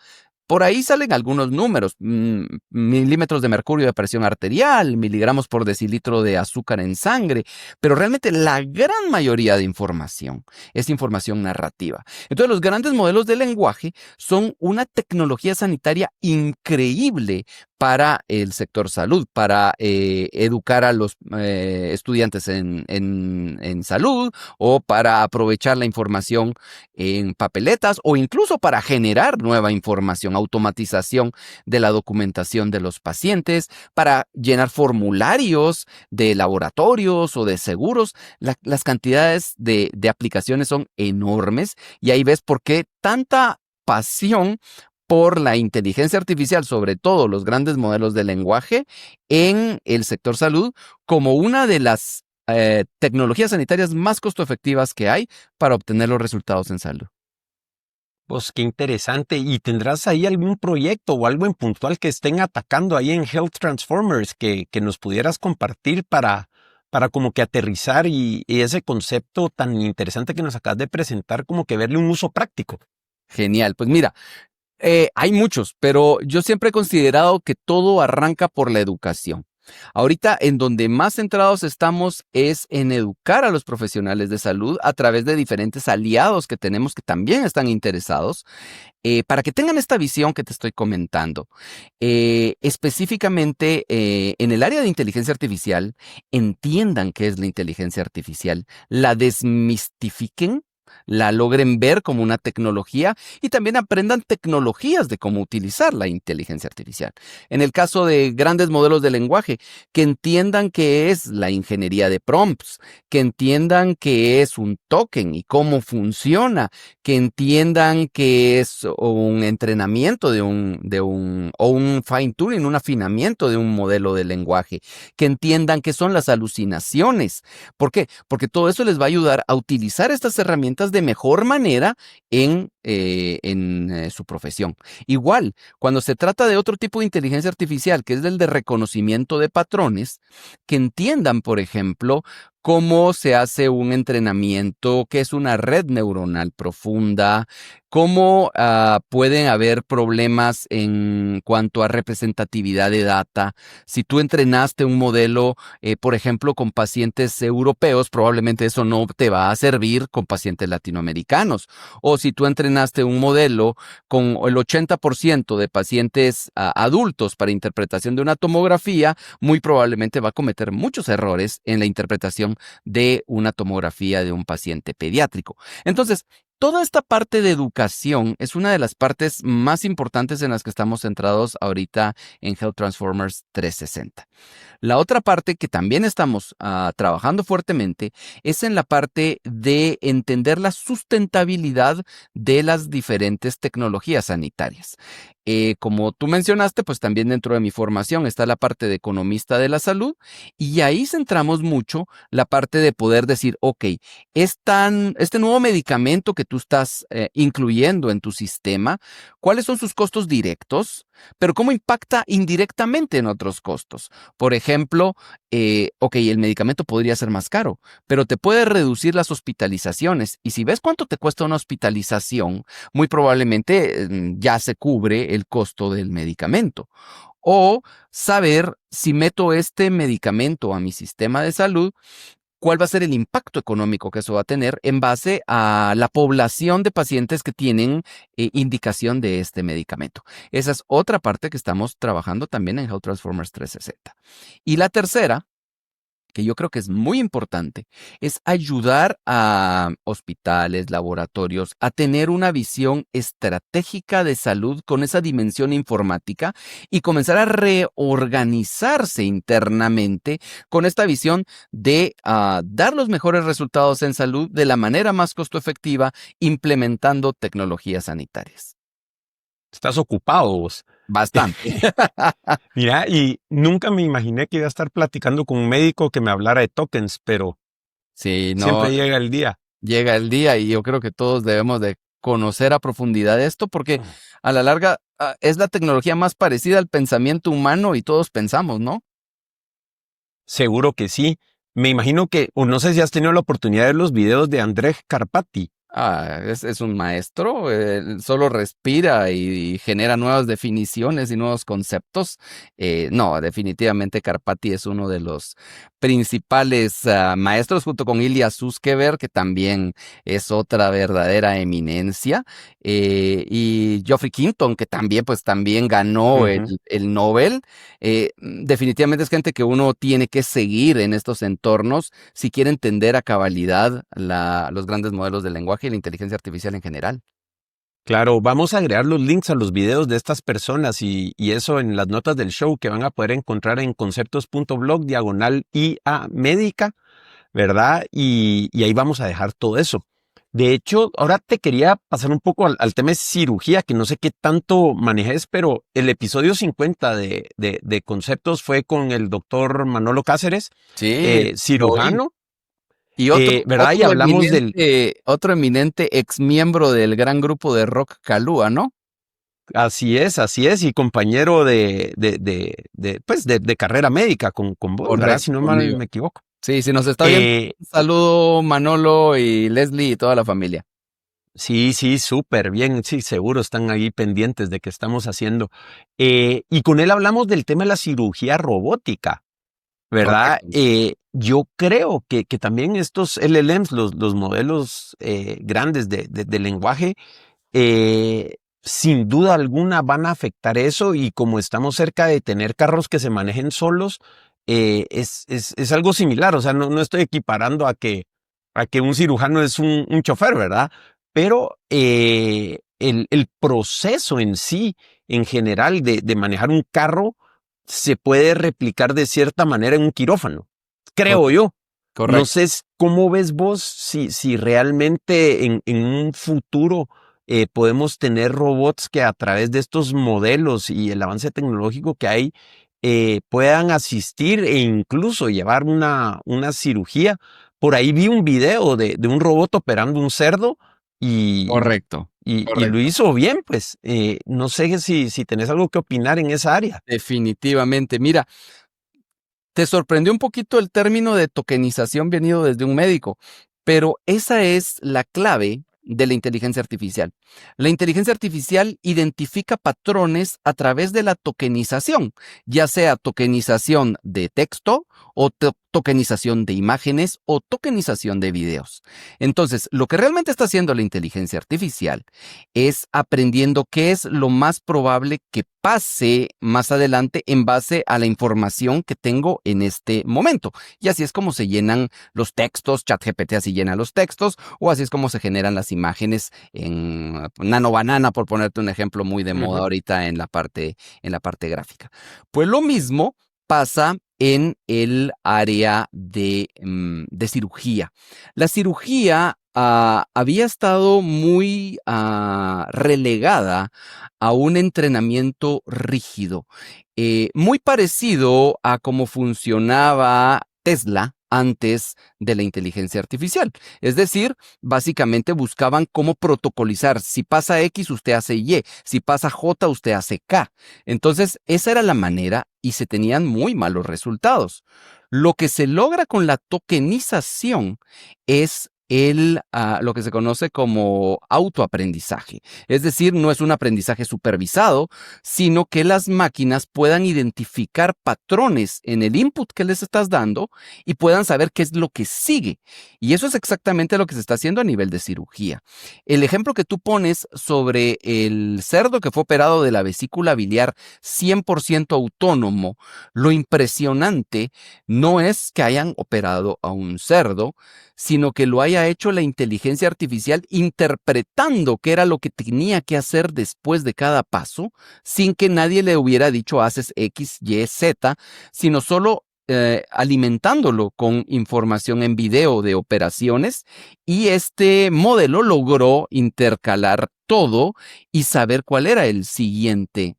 Por ahí salen algunos números, milímetros de mercurio de presión arterial, miligramos por decilitro de azúcar en sangre, pero realmente la gran mayoría de información es información narrativa. Entonces los grandes modelos de lenguaje son una tecnología sanitaria increíble para el sector salud, para educar a los estudiantes en salud o para aprovechar la información en papeletas o incluso para generar nueva información, automatización de la documentación de los pacientes, para llenar formularios de laboratorios o de seguros. Las cantidades de aplicaciones son enormes y ahí ves por qué tanta pasión por la inteligencia artificial, sobre todo los grandes modelos de lenguaje en el sector salud, como una de las tecnologías sanitarias más costo efectivas que hay para obtener los resultados en salud. Pues qué interesante. ¿Y tendrás ahí algún proyecto o algo en puntual que estén atacando ahí en Health Transformers que nos pudieras compartir para como que aterrizar y ese concepto tan interesante que nos acabas de presentar, como que verle un uso práctico? Genial. Pues mira, hay muchos, pero yo siempre he considerado que todo arranca por la educación. Ahorita en donde más centrados estamos es en educar a los profesionales de salud a través de diferentes aliados que tenemos que también están interesados para que tengan esta visión que te estoy comentando. Específicamente en el área de inteligencia artificial, entiendan qué es la inteligencia artificial, la desmistifiquen, la logren ver como una tecnología y también aprendan tecnologías de cómo utilizar la inteligencia artificial. En el caso de grandes modelos de lenguaje, que entiendan qué es la ingeniería de prompts, que entiendan qué es un token y cómo funciona, que entiendan qué es un entrenamiento o un fine tuning, un afinamiento de un modelo de lenguaje, que entiendan qué son las alucinaciones. ¿Por qué? Porque todo eso les va a ayudar a utilizar estas herramientas de mejor manera en su profesión. Igual, cuando se trata de otro tipo de inteligencia artificial, que es el de reconocimiento de patrones, que entiendan, por ejemplo, cómo se hace un entrenamiento, qué es una red neuronal profunda, cómo pueden haber problemas en cuanto a representatividad de data. Si tú entrenaste un modelo, por ejemplo, con pacientes europeos, probablemente eso no te va a servir con pacientes latinoamericanos. O si tú entrenaste un modelo con el 80% de pacientes adultos para interpretación de una tomografía, muy probablemente va a cometer muchos errores en la interpretación de una tomografía de un paciente pediátrico. Entonces, toda esta parte de educación es una de las partes más importantes en las que estamos centrados ahorita en Health Transformers 360. La otra parte que también estamos trabajando fuertemente es en la parte de entender la sustentabilidad de las diferentes tecnologías sanitarias. Como tú mencionaste, pues también dentro de mi formación está la parte de economista de la salud y ahí centramos mucho la parte de poder decir, ok, este nuevo medicamento que que tú estás incluyendo en tu sistema, cuáles son sus costos directos, pero cómo impacta indirectamente en otros costos. Por ejemplo, el medicamento podría ser más caro, pero te puede reducir las hospitalizaciones. Y si ves cuánto te cuesta una hospitalización, muy probablemente ya se cubre el costo del medicamento. O saber si meto este medicamento a mi sistema de salud, cuál va a ser el impacto económico que eso va a tener en base a la población de pacientes que tienen indicación de este medicamento. Esa es otra parte que estamos trabajando también en Health Transformers 360. Y la tercera, que yo creo que es muy importante, es ayudar a hospitales, laboratorios a tener una visión estratégica de salud con esa dimensión informática y comenzar a reorganizarse internamente con esta visión de dar los mejores resultados en salud de la manera más costo efectiva, implementando tecnologías sanitarias. Estás ocupado vos. Bastante. Mira, y nunca me imaginé que iba a estar platicando con un médico que me hablara de tokens, pero Sí, no, siempre llega el día. llega el día y yo creo que todos debemos de conocer a profundidad esto porque a la larga es la tecnología más parecida al pensamiento humano y todos pensamos, ¿no? Seguro que sí. Me imagino que, o no sé si has tenido la oportunidad de ver los videos de Andrej Karpathy. Es un maestro, solo respira y genera nuevas definiciones y nuevos conceptos. No, definitivamente Karpathy es uno de los principales maestros, junto con Ilya Sutskever, que también es otra verdadera eminencia, y Geoffrey Hinton, que también ganó el Nobel. Definitivamente es gente que uno tiene que seguir en estos entornos si quiere entender a cabalidad los grandes modelos de lenguaje y la inteligencia artificial en general. Claro, vamos a agregar los links a los videos de estas personas y eso en las notas del show que van a poder encontrar en conceptos.blog/IA médica, ¿verdad? Y ahí vamos a dejar todo eso. De hecho, ahora te quería pasar un poco al tema de cirugía, que no sé qué tanto manejes, pero el episodio 50 de Conceptos fue con el doctor Manolo Cáceres, Sí, lo oí. cirujano, Y ¿verdad? Y hablamos del... otro eminente ex miembro del gran grupo de rock Kalua, ¿no? Así es, y compañero de carrera médica con vos, ¿verdad? Si Correcto, no mal conmigo. me equivoco. Sí, si nos está viendo, un saludo Manolo y Leslie y toda la familia. Sí, súper bien, sí, seguro están ahí pendientes de qué estamos haciendo. Y con él hablamos del tema de la cirugía robótica, ¿verdad? Correcto. Yo creo que también estos LLMs, los modelos grandes de lenguaje, sin duda alguna van a afectar eso, y como estamos cerca de tener carros que se manejen solos, es algo similar. O sea, no estoy equiparando a que un cirujano es un chofer, ¿verdad? Pero el proceso en sí, en general, de manejar un carro, se puede replicar de cierta manera en un quirófano, creo yo. No Correcto. sé cómo ves vos si realmente en un futuro podemos tener robots que a través de estos modelos y el avance tecnológico que hay puedan asistir e incluso llevar una cirugía. Por ahí vi un video de un robot operando un cerdo y Correcto. lo hizo bien, pues. No sé si tenés algo que opinar en esa área. Definitivamente. Mira, te sorprendió un poquito el término de tokenización venido desde un médico, pero esa es la clave de la inteligencia artificial. La inteligencia artificial identifica patrones a través de la tokenización, ya sea tokenización de texto o tokenización de imágenes o tokenización de videos. Entonces, lo que realmente está haciendo la inteligencia artificial es aprendiendo qué es lo más probable que pase más adelante en base a la información que tengo en este momento. Y así es como se llenan los textos, ChatGPT así llena los textos, o así es como se generan las imágenes en Nano Banana, por ponerte un ejemplo muy de moda ahorita en la parte gráfica. Pues lo mismo pasa en el área de cirugía. La cirugía había estado muy relegada a un entrenamiento rígido, muy parecido a cómo funcionaba Tesla antes de la inteligencia artificial. Es decir, básicamente buscaban cómo protocolizar. Si pasa X, usted hace Y. Si pasa J, usted hace K. Entonces, esa era la manera y se tenían muy malos resultados. Lo que se logra con la tokenización es lo que se conoce como autoaprendizaje. Es decir, no es un aprendizaje supervisado, sino que las máquinas puedan identificar patrones en el input que les estás dando y puedan saber qué es lo que sigue. Y eso es exactamente lo que se está haciendo a nivel de cirugía. El ejemplo que tú pones sobre el cerdo que fue operado de la vesícula biliar 100% autónomo, lo impresionante no es que hayan operado a un cerdo, sino que lo haya hecho la inteligencia artificial interpretando qué era lo que tenía que hacer después de cada paso, sin que nadie le hubiera dicho haces X, Y, Z, sino solo alimentándolo con información en video de operaciones, y este modelo logró intercalar todo y saber cuál era el siguiente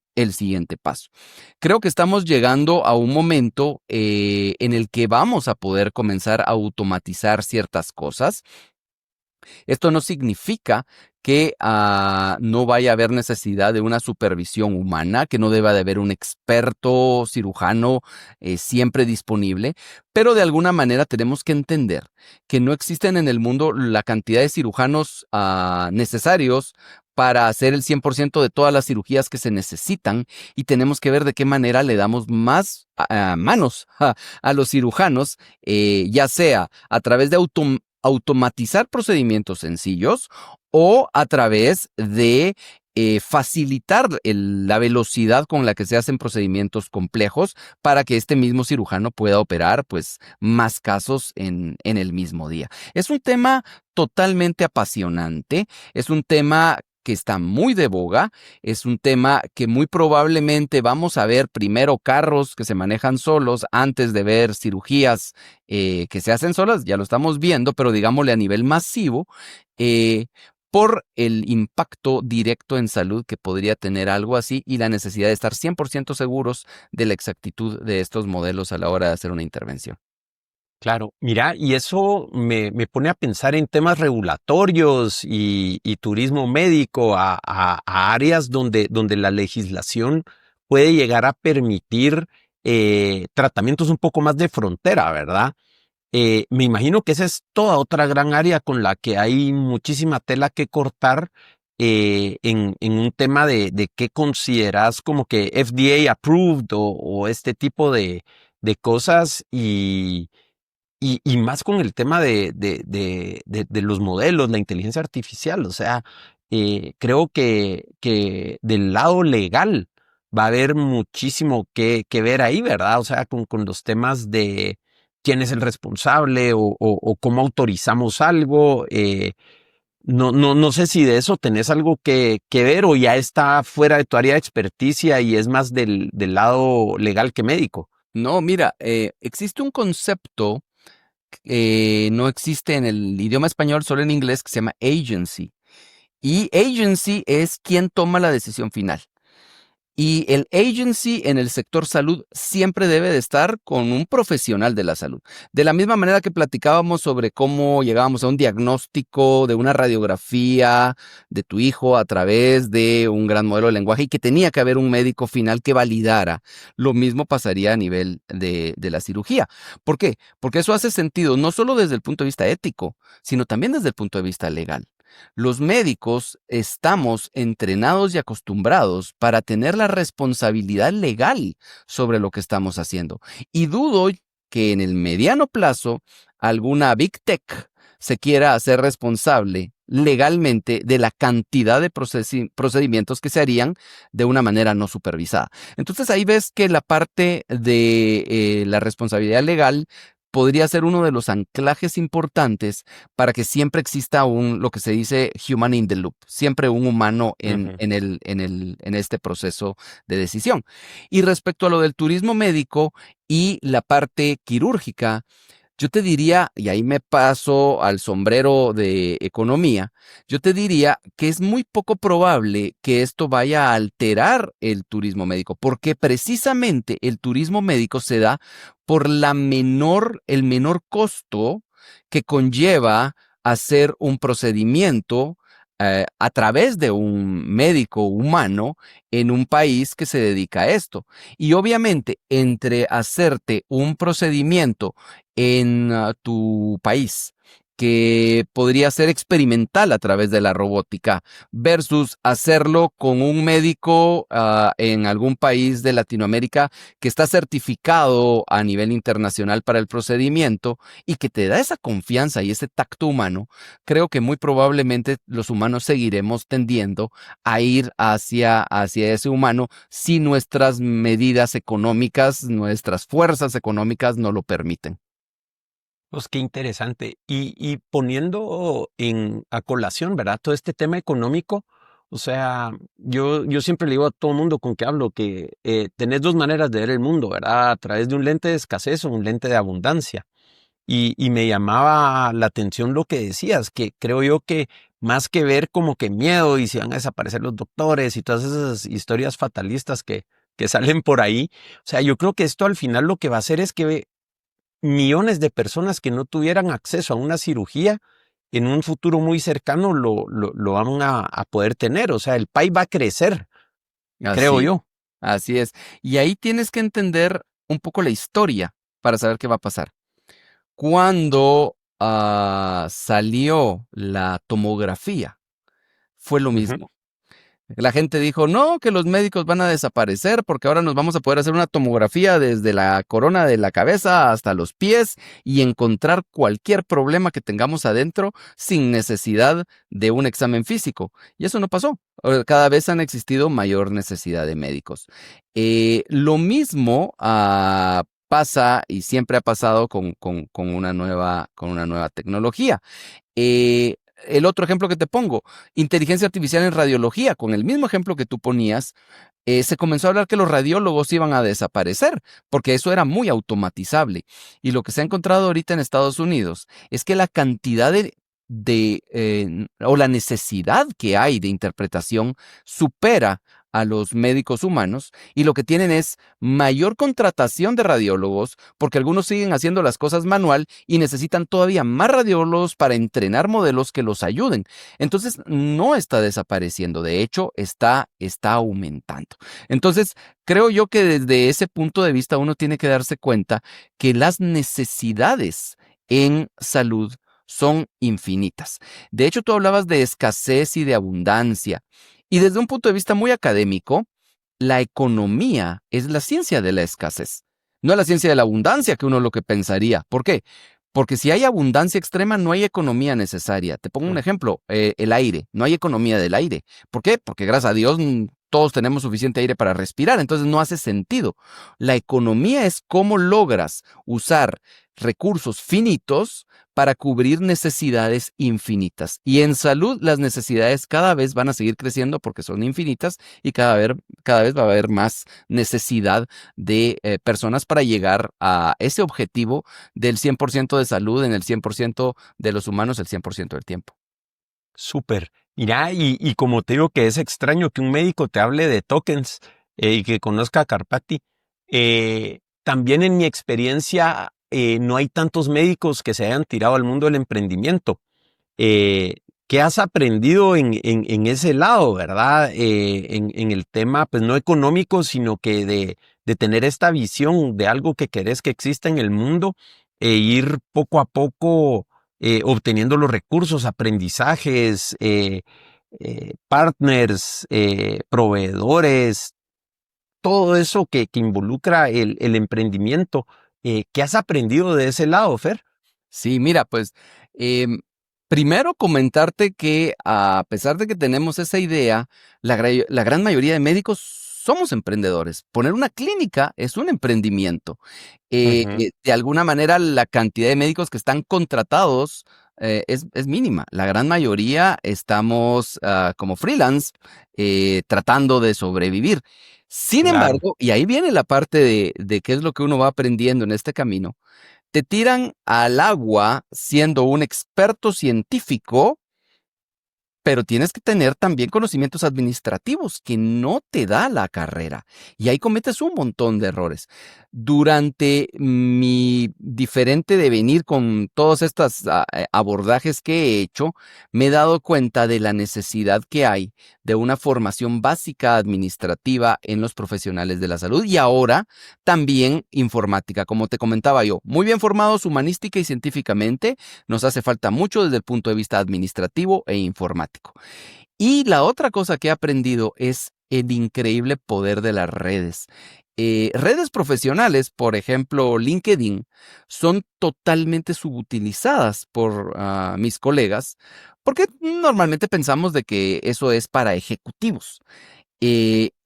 paso. Creo que estamos llegando a un momento en el que vamos a poder comenzar a automatizar ciertas cosas. Esto no significa que no vaya a haber necesidad de una supervisión humana, que no deba de haber un experto cirujano siempre disponible, pero de alguna manera tenemos que entender que no existen en el mundo la cantidad de cirujanos necesarios para hacer el 100% de todas las cirugías que se necesitan, y tenemos que ver de qué manera le damos más manos a los cirujanos, ya sea a través de automatizar procedimientos sencillos o a través de facilitar la velocidad con la que se hacen procedimientos complejos para que este mismo cirujano pueda operar pues más casos en el mismo día. Es un tema totalmente apasionante, es un tema que está muy de boga, es un tema que muy probablemente vamos a ver primero carros que se manejan solos antes de ver cirugías que se hacen solas. Ya lo estamos viendo, pero digámosle a nivel masivo, por el impacto directo en salud que podría tener algo así y la necesidad de estar 100% seguros de la exactitud de estos modelos a la hora de hacer una intervención. Claro, mira, y eso me pone a pensar en temas regulatorios y turismo médico, a áreas donde la legislación puede llegar a permitir tratamientos un poco más de frontera, ¿verdad? Me imagino que esa es toda otra gran área con la que hay muchísima tela que cortar en un tema de qué consideras como que FDA approved o este tipo de cosas y más con el tema de los modelos, la inteligencia artificial. O sea, creo que del lado legal va a haber muchísimo que ver ahí, ¿verdad? O sea, con los temas de quién es el responsable o cómo autorizamos algo. No sé si de eso tenés algo que ver o ya está fuera de tu área de experticia y es más del lado legal que médico. No, mira, existe un concepto no existe en el idioma español, solo en inglés, que se llama agency. Y agency es quien toma la decisión final. Y el agency en el sector salud siempre debe de estar con un profesional de la salud. De la misma manera que platicábamos sobre cómo llegábamos a un diagnóstico de una radiografía de tu hijo a través de un gran modelo de lenguaje y que tenía que haber un médico final que validara, lo mismo pasaría a nivel de la cirugía. ¿Por qué? Porque eso hace sentido no solo desde el punto de vista ético, sino también desde el punto de vista legal. Los médicos estamos entrenados y acostumbrados para tener la responsabilidad legal sobre lo que estamos haciendo. Y dudo que en el mediano plazo alguna Big Tech se quiera hacer responsable legalmente de la cantidad de procedimientos que se harían de una manera no supervisada. Entonces ahí ves que la parte de la responsabilidad legal podría ser uno de los anclajes importantes para que siempre exista lo que se dice human in the loop, siempre un humano en este proceso de decisión. Y respecto a lo del turismo médico y la parte quirúrgica, Yo te diría, y ahí me paso al sombrero de economía, yo te diría que es muy poco probable que esto vaya a alterar el turismo médico, porque precisamente el turismo médico se da por el menor costo que conlleva hacer un procedimiento a través de un médico humano en un país que se dedica a esto. Y obviamente, entre hacerte un procedimiento en tu país que podría ser experimental a través de la robótica versus hacerlo con un médico en algún país de Latinoamérica que está certificado a nivel internacional para el procedimiento y que te da esa confianza y ese tacto humano, creo que muy probablemente los humanos seguiremos tendiendo a ir hacia ese humano si nuestras medidas económicas, nuestras fuerzas económicas no lo permiten. Pues qué interesante. Y poniendo a colación, ¿verdad? Todo este tema económico, o sea, yo siempre le digo a todo el mundo con que hablo que tenés dos maneras de ver el mundo, ¿verdad? A través de un lente de escasez o un lente de abundancia. Y me llamaba la atención lo que decías, que creo yo que más que ver como que miedo y si van a desaparecer los doctores y todas esas historias fatalistas que salen por ahí, o sea, yo creo que esto al final lo que va a hacer es que millones de personas que no tuvieran acceso a una cirugía en un futuro muy cercano lo van a poder tener. O sea, el país va a crecer, creo Así, yo. así es. Y ahí tienes que entender un poco la historia para saber qué va a pasar. Cuando salió la tomografía, fue lo Ujú. mismo. La gente dijo, no, que los médicos van a desaparecer porque ahora nos vamos a poder hacer una tomografía desde la corona de la cabeza hasta los pies y encontrar cualquier problema que tengamos adentro sin necesidad de un examen físico. Y eso no pasó. Cada vez han existido mayor necesidad de médicos. Lo mismo pasa y siempre ha pasado con con una nueva tecnología. Eh, el otro ejemplo que te pongo, inteligencia artificial en radiología, con el mismo ejemplo que tú ponías, se comenzó a hablar que los radiólogos iban a desaparecer, porque eso era muy automatizable. Y lo que se ha encontrado ahorita en Estados Unidos es que la cantidad o la necesidad que hay de interpretación supera a los médicos humanos y lo que tienen es mayor contratación de radiólogos porque algunos siguen haciendo las cosas manual y necesitan todavía más radiólogos para entrenar modelos que los ayuden. Entonces, no está desapareciendo, de hecho, está aumentando. Entonces, creo yo que desde ese punto de vista uno tiene que darse cuenta que las necesidades en salud son infinitas. De hecho, tú hablabas de escasez y de abundancia. Y desde un punto de vista muy académico, la economía es la ciencia de la escasez, no es la ciencia de la abundancia que uno lo que pensaría. ¿Por qué? Porque si hay abundancia extrema, no hay economía necesaria. Te pongo un Mm. ejemplo, el aire, no hay economía del aire. ¿Por qué? Porque gracias a Dios todos tenemos suficiente aire para respirar, entonces no hace sentido. La economía es cómo logras usar recursos finitos para cubrir necesidades infinitas. Y en salud las necesidades cada vez van a seguir creciendo porque son infinitas y cada vez va a haber más necesidad de personas para llegar a ese objetivo del 100% de salud en el 100% de los humanos el 100% del tiempo. Súper. Mira, y como te digo que es extraño que un médico te hable de tokens y que conozca a Carpati, también en mi experiencia no hay tantos médicos que se hayan tirado al mundo del emprendimiento. ¿Qué has aprendido en ese lado, verdad? En el tema, pues no económico, sino que de tener esta visión de algo que querés que exista en el mundo e ir poco a poco obteniendo los recursos, aprendizajes, partners, proveedores, todo eso que involucra el emprendimiento. ¿Qué has aprendido de ese lado, Fer? Sí, mira, pues em, primero comentarte que a pesar de que tenemos esa idea, la gran mayoría de médicos somos emprendedores. Poner una clínica es un emprendimiento. Ujú. De alguna manera, la cantidad de médicos que están contratados es mínima. La gran mayoría estamos como freelance tratando de sobrevivir. Sin Claro. embargo, y ahí viene la parte de qué es lo que uno va aprendiendo en este camino. Te tiran al agua siendo un experto científico, pero tienes que tener también conocimientos administrativos que no te da la carrera. Y ahí cometes un montón de errores. Durante mi diferente devenir con todos estos abordajes que he hecho, me he dado cuenta de la necesidad que hay de una formación básica administrativa en los profesionales de la salud y ahora también informática. Como te comentaba yo, muy bien formados humanística y científicamente, nos hace falta mucho desde el punto de vista administrativo e informático. Y la otra cosa que he aprendido es el increíble poder de las redes. Redes profesionales, por ejemplo, LinkedIn, son totalmente subutilizadas por mis colegas porque normalmente pensamos de que eso es para ejecutivos.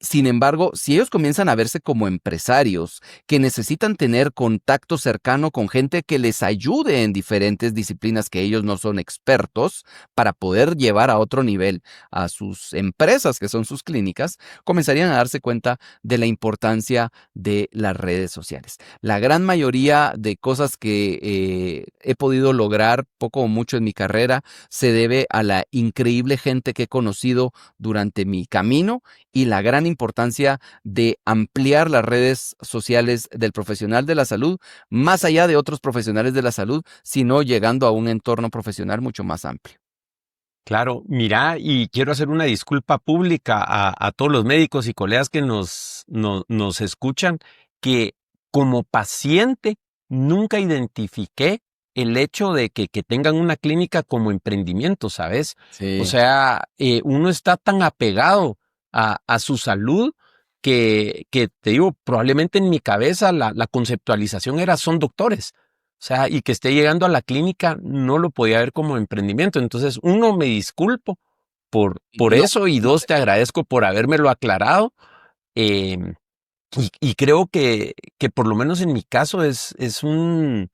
Sin embargo, si ellos comienzan a verse como empresarios que necesitan tener contacto cercano con gente que les ayude en diferentes disciplinas que ellos no son expertos para poder llevar a otro nivel a sus empresas, que son sus clínicas, comenzarían a darse cuenta de la importancia de las redes sociales. La gran mayoría de cosas que he podido lograr poco o mucho en mi carrera se debe a la increíble gente que he conocido durante mi camino y la gran importancia de ampliar las redes sociales del profesional de la salud, más allá de otros profesionales de la salud, sino llegando a un entorno profesional mucho más amplio. Claro, mira, y quiero hacer una disculpa pública a todos los médicos y colegas que nos escuchan, que como paciente nunca identifiqué el hecho de que tengan una clínica como emprendimiento, ¿sabes? O Sí. sea, uno está tan apegado a su salud que te digo, probablemente en mi cabeza la conceptualización era son doctores. O sea, y que esté llegando a la clínica no lo podía ver como emprendimiento. Entonces, uno, me disculpo por No, eso y dos, te agradezco por habérmelo aclarado. Eh, y creo que por lo menos en mi caso es un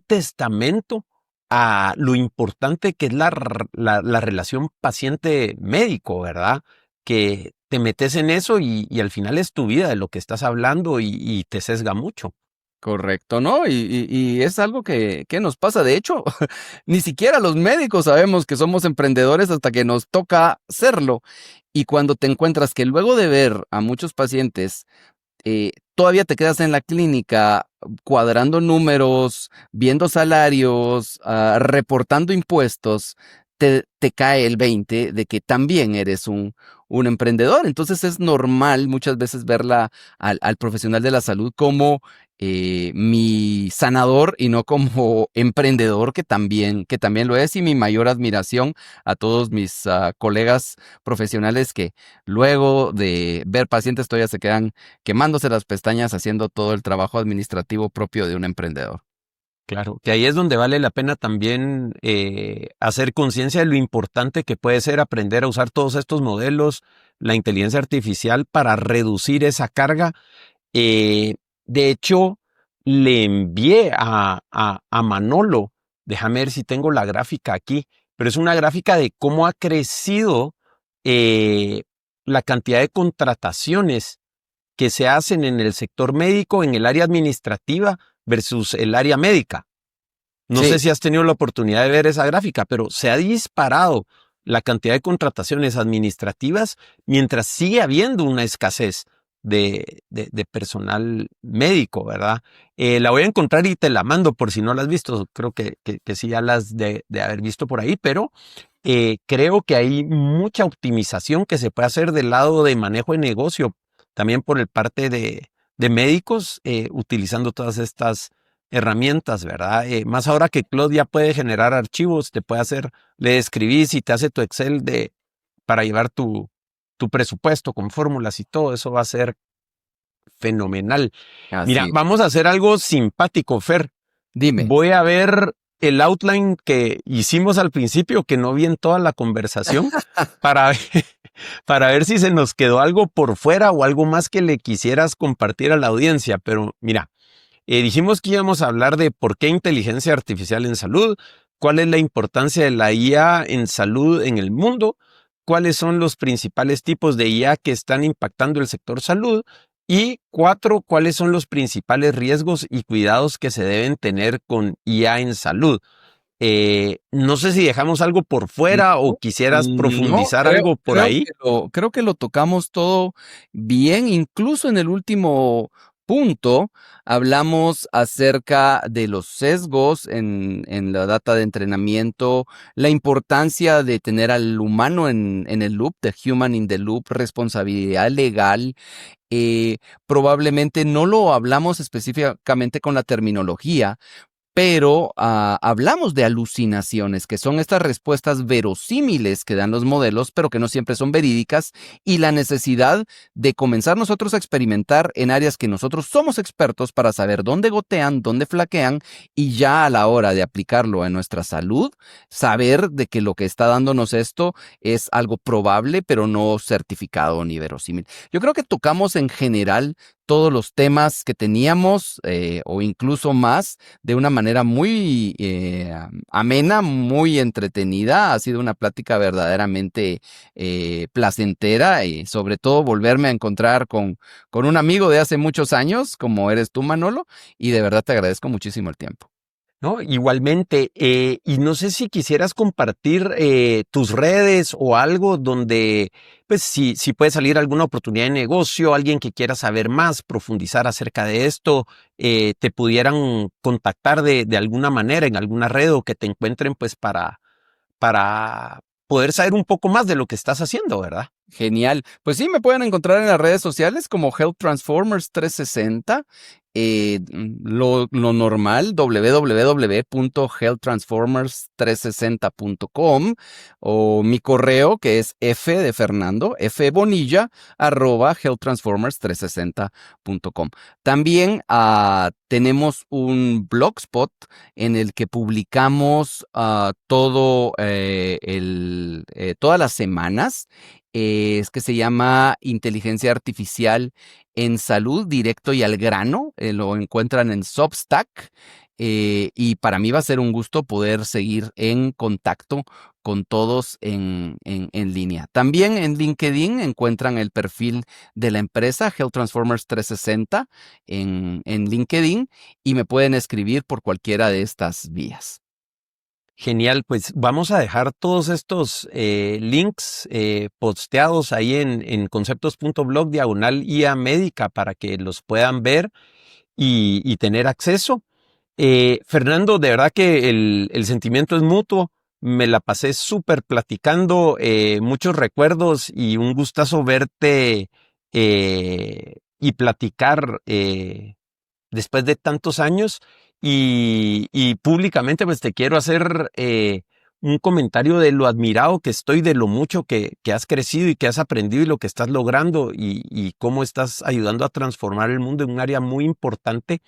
testamento a lo importante que es la relación paciente-médico, ¿verdad? Que te metes en eso y al final es tu vida de lo que estás hablando y te sesga mucho. correcto, ¿no? Y es algo que nos pasa. De hecho, ni siquiera los médicos sabemos que somos emprendedores hasta que nos toca serlo. Y cuando te encuentras que luego de ver a muchos pacientes, todavía te quedas en la clínica cuadrando números, viendo salarios, reportando impuestos, te cae el 20 de que también eres un emprendedor. Entonces es normal muchas veces verla al profesional de la salud como mi sanador y no como emprendedor que también lo es, y mi mayor admiración a todos mis colegas profesionales que luego de ver pacientes todavía se quedan quemándose las pestañas haciendo todo el trabajo administrativo propio de un emprendedor. Claro, que ahí es donde vale la pena también hacer conciencia de lo importante que puede ser aprender a usar todos estos modelos, la inteligencia artificial para reducir esa carga. De hecho, le envié a Manolo, déjame ver si tengo la gráfica aquí, pero es una gráfica de cómo ha crecido eh, la cantidad de contrataciones que se hacen en el sector médico, en el área administrativa versus el área médica. No sé Sí, si has tenido la oportunidad de ver esa gráfica, pero se ha disparado la cantidad de contrataciones administrativas mientras sigue habiendo una escasez de personal médico, ¿verdad? La voy a encontrar y te la mando por si no la has visto. Creo que sí ya la has de haber visto por ahí, pero creo que hay mucha optimización que se puede hacer del lado de manejo de negocio, también por el parte de médicos, utilizando todas estas herramientas, ¿verdad? Más ahora que Claude ya puede generar archivos, te puede hacer, le escribís y te hace tu Excel para llevar tu presupuesto con fórmulas y todo, eso va a ser fenomenal. Mira, así. vamos a hacer algo simpático, Fer. Dime. Voy a ver el outline que hicimos al principio, que no vi en toda la conversación, para ver, para ver si se nos quedó algo por fuera o algo más que le quisieras compartir a la audiencia. Pero mira, dijimos que íbamos a hablar de por qué inteligencia artificial en salud, cuál es la importancia de la IA en salud en el mundo, cuáles son los principales tipos de IA que están impactando el sector salud Y 4, ¿cuáles son los principales riesgos y cuidados que se deben tener con IA en salud? No sé si dejamos algo por fuera o quisieras No, profundizar algo por ahí. creo que lo tocamos todo bien, incluso en el último punto hablamos acerca de los sesgos en la data de entrenamiento, la importancia de tener al humano en el loop, the human in the loop, responsabilidad legal. Probablemente no lo hablamos específicamente con la terminología, pero hablamos de alucinaciones, que son estas respuestas verosímiles que dan los modelos, pero que no siempre son verídicas, y la necesidad de comenzar nosotros a experimentar en áreas que nosotros somos expertos para saber dónde gotean, dónde flaquean, y ya a la hora de aplicarlo en nuestra salud, saber de que lo que está dándonos esto es algo probable, pero no certificado ni verosímil. Yo creo que tocamos en general todos los temas que teníamos o incluso más de una manera muy amena, muy entretenida. Ha sido una plática verdaderamente placentera y sobre todo volverme a encontrar con un amigo de hace muchos años como eres tú, Manolo, y de verdad te agradezco muchísimo el tiempo. ¿No? Igualmente, y no sé si quisieras compartir tus redes o algo donde, pues, si puede salir alguna oportunidad de negocio, alguien que quiera saber más, profundizar acerca de esto, te pudieran contactar de alguna manera en alguna red o que te encuentren, pues, para poder saber un poco más de lo que estás haciendo, ¿verdad? Genial. Pues sí, me pueden encontrar en las redes sociales como Health Transformers 360. Lo normal, www.healthtransformers360.com o mi correo que es F de Fernando, fbonilla, @healthtransformers360.com. También tenemos un blogspot en el que publicamos todas las semanas. Es que se llama Inteligencia Artificial en Salud, directo y al grano. Lo encuentran en Substack. Y para mí va a ser un gusto poder seguir en contacto con todos en línea. También en LinkedIn encuentran el perfil de la empresa Health Transformers 360 en LinkedIn y me pueden escribir por cualquiera de estas vías. Genial, pues vamos a dejar todos estos links posteados ahí en conceptos.blog /IA médica para que los puedan ver y tener acceso. Fernando, de verdad que el sentimiento es mutuo. Me la pasé súper platicando, muchos recuerdos y un gustazo verte y platicar después de tantos años y públicamente pues te quiero hacer un comentario de lo admirado que estoy, de lo mucho que has crecido y que has aprendido y lo que estás logrando y cómo estás ayudando a transformar el mundo en un área muy importante.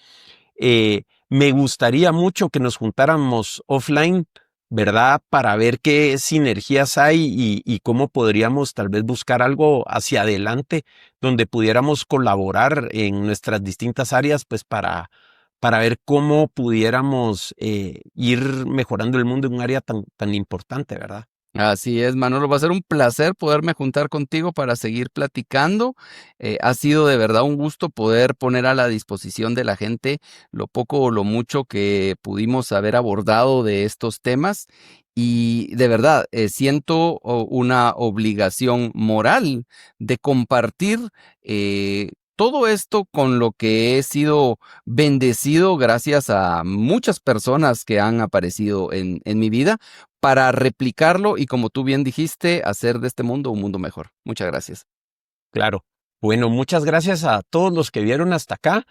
Me gustaría mucho que nos juntáramos offline, ¿verdad? Para ver qué sinergias hay y cómo podríamos tal vez buscar algo hacia adelante donde pudiéramos colaborar en nuestras distintas áreas, pues para ver cómo pudiéramos ir mejorando el mundo en un área tan importante, ¿verdad? Así es, Manolo, va a ser un placer poderme juntar contigo para seguir platicando. Ha sido de verdad un gusto poder poner a la disposición de la gente lo poco o lo mucho que pudimos haber abordado de estos temas. Y de verdad, siento una obligación moral de compartir todo esto con lo que he sido bendecido gracias a muchas personas que han aparecido en mi vida para replicarlo y, como tú bien dijiste, hacer de este mundo un mundo mejor. Muchas gracias. Claro. Bueno, muchas gracias a todos los que vieron hasta acá.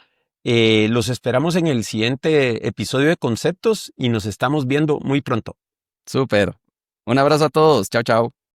Los esperamos en el siguiente episodio de Conceptos y nos estamos viendo muy pronto. Súper. Un abrazo a todos. Chao, chao.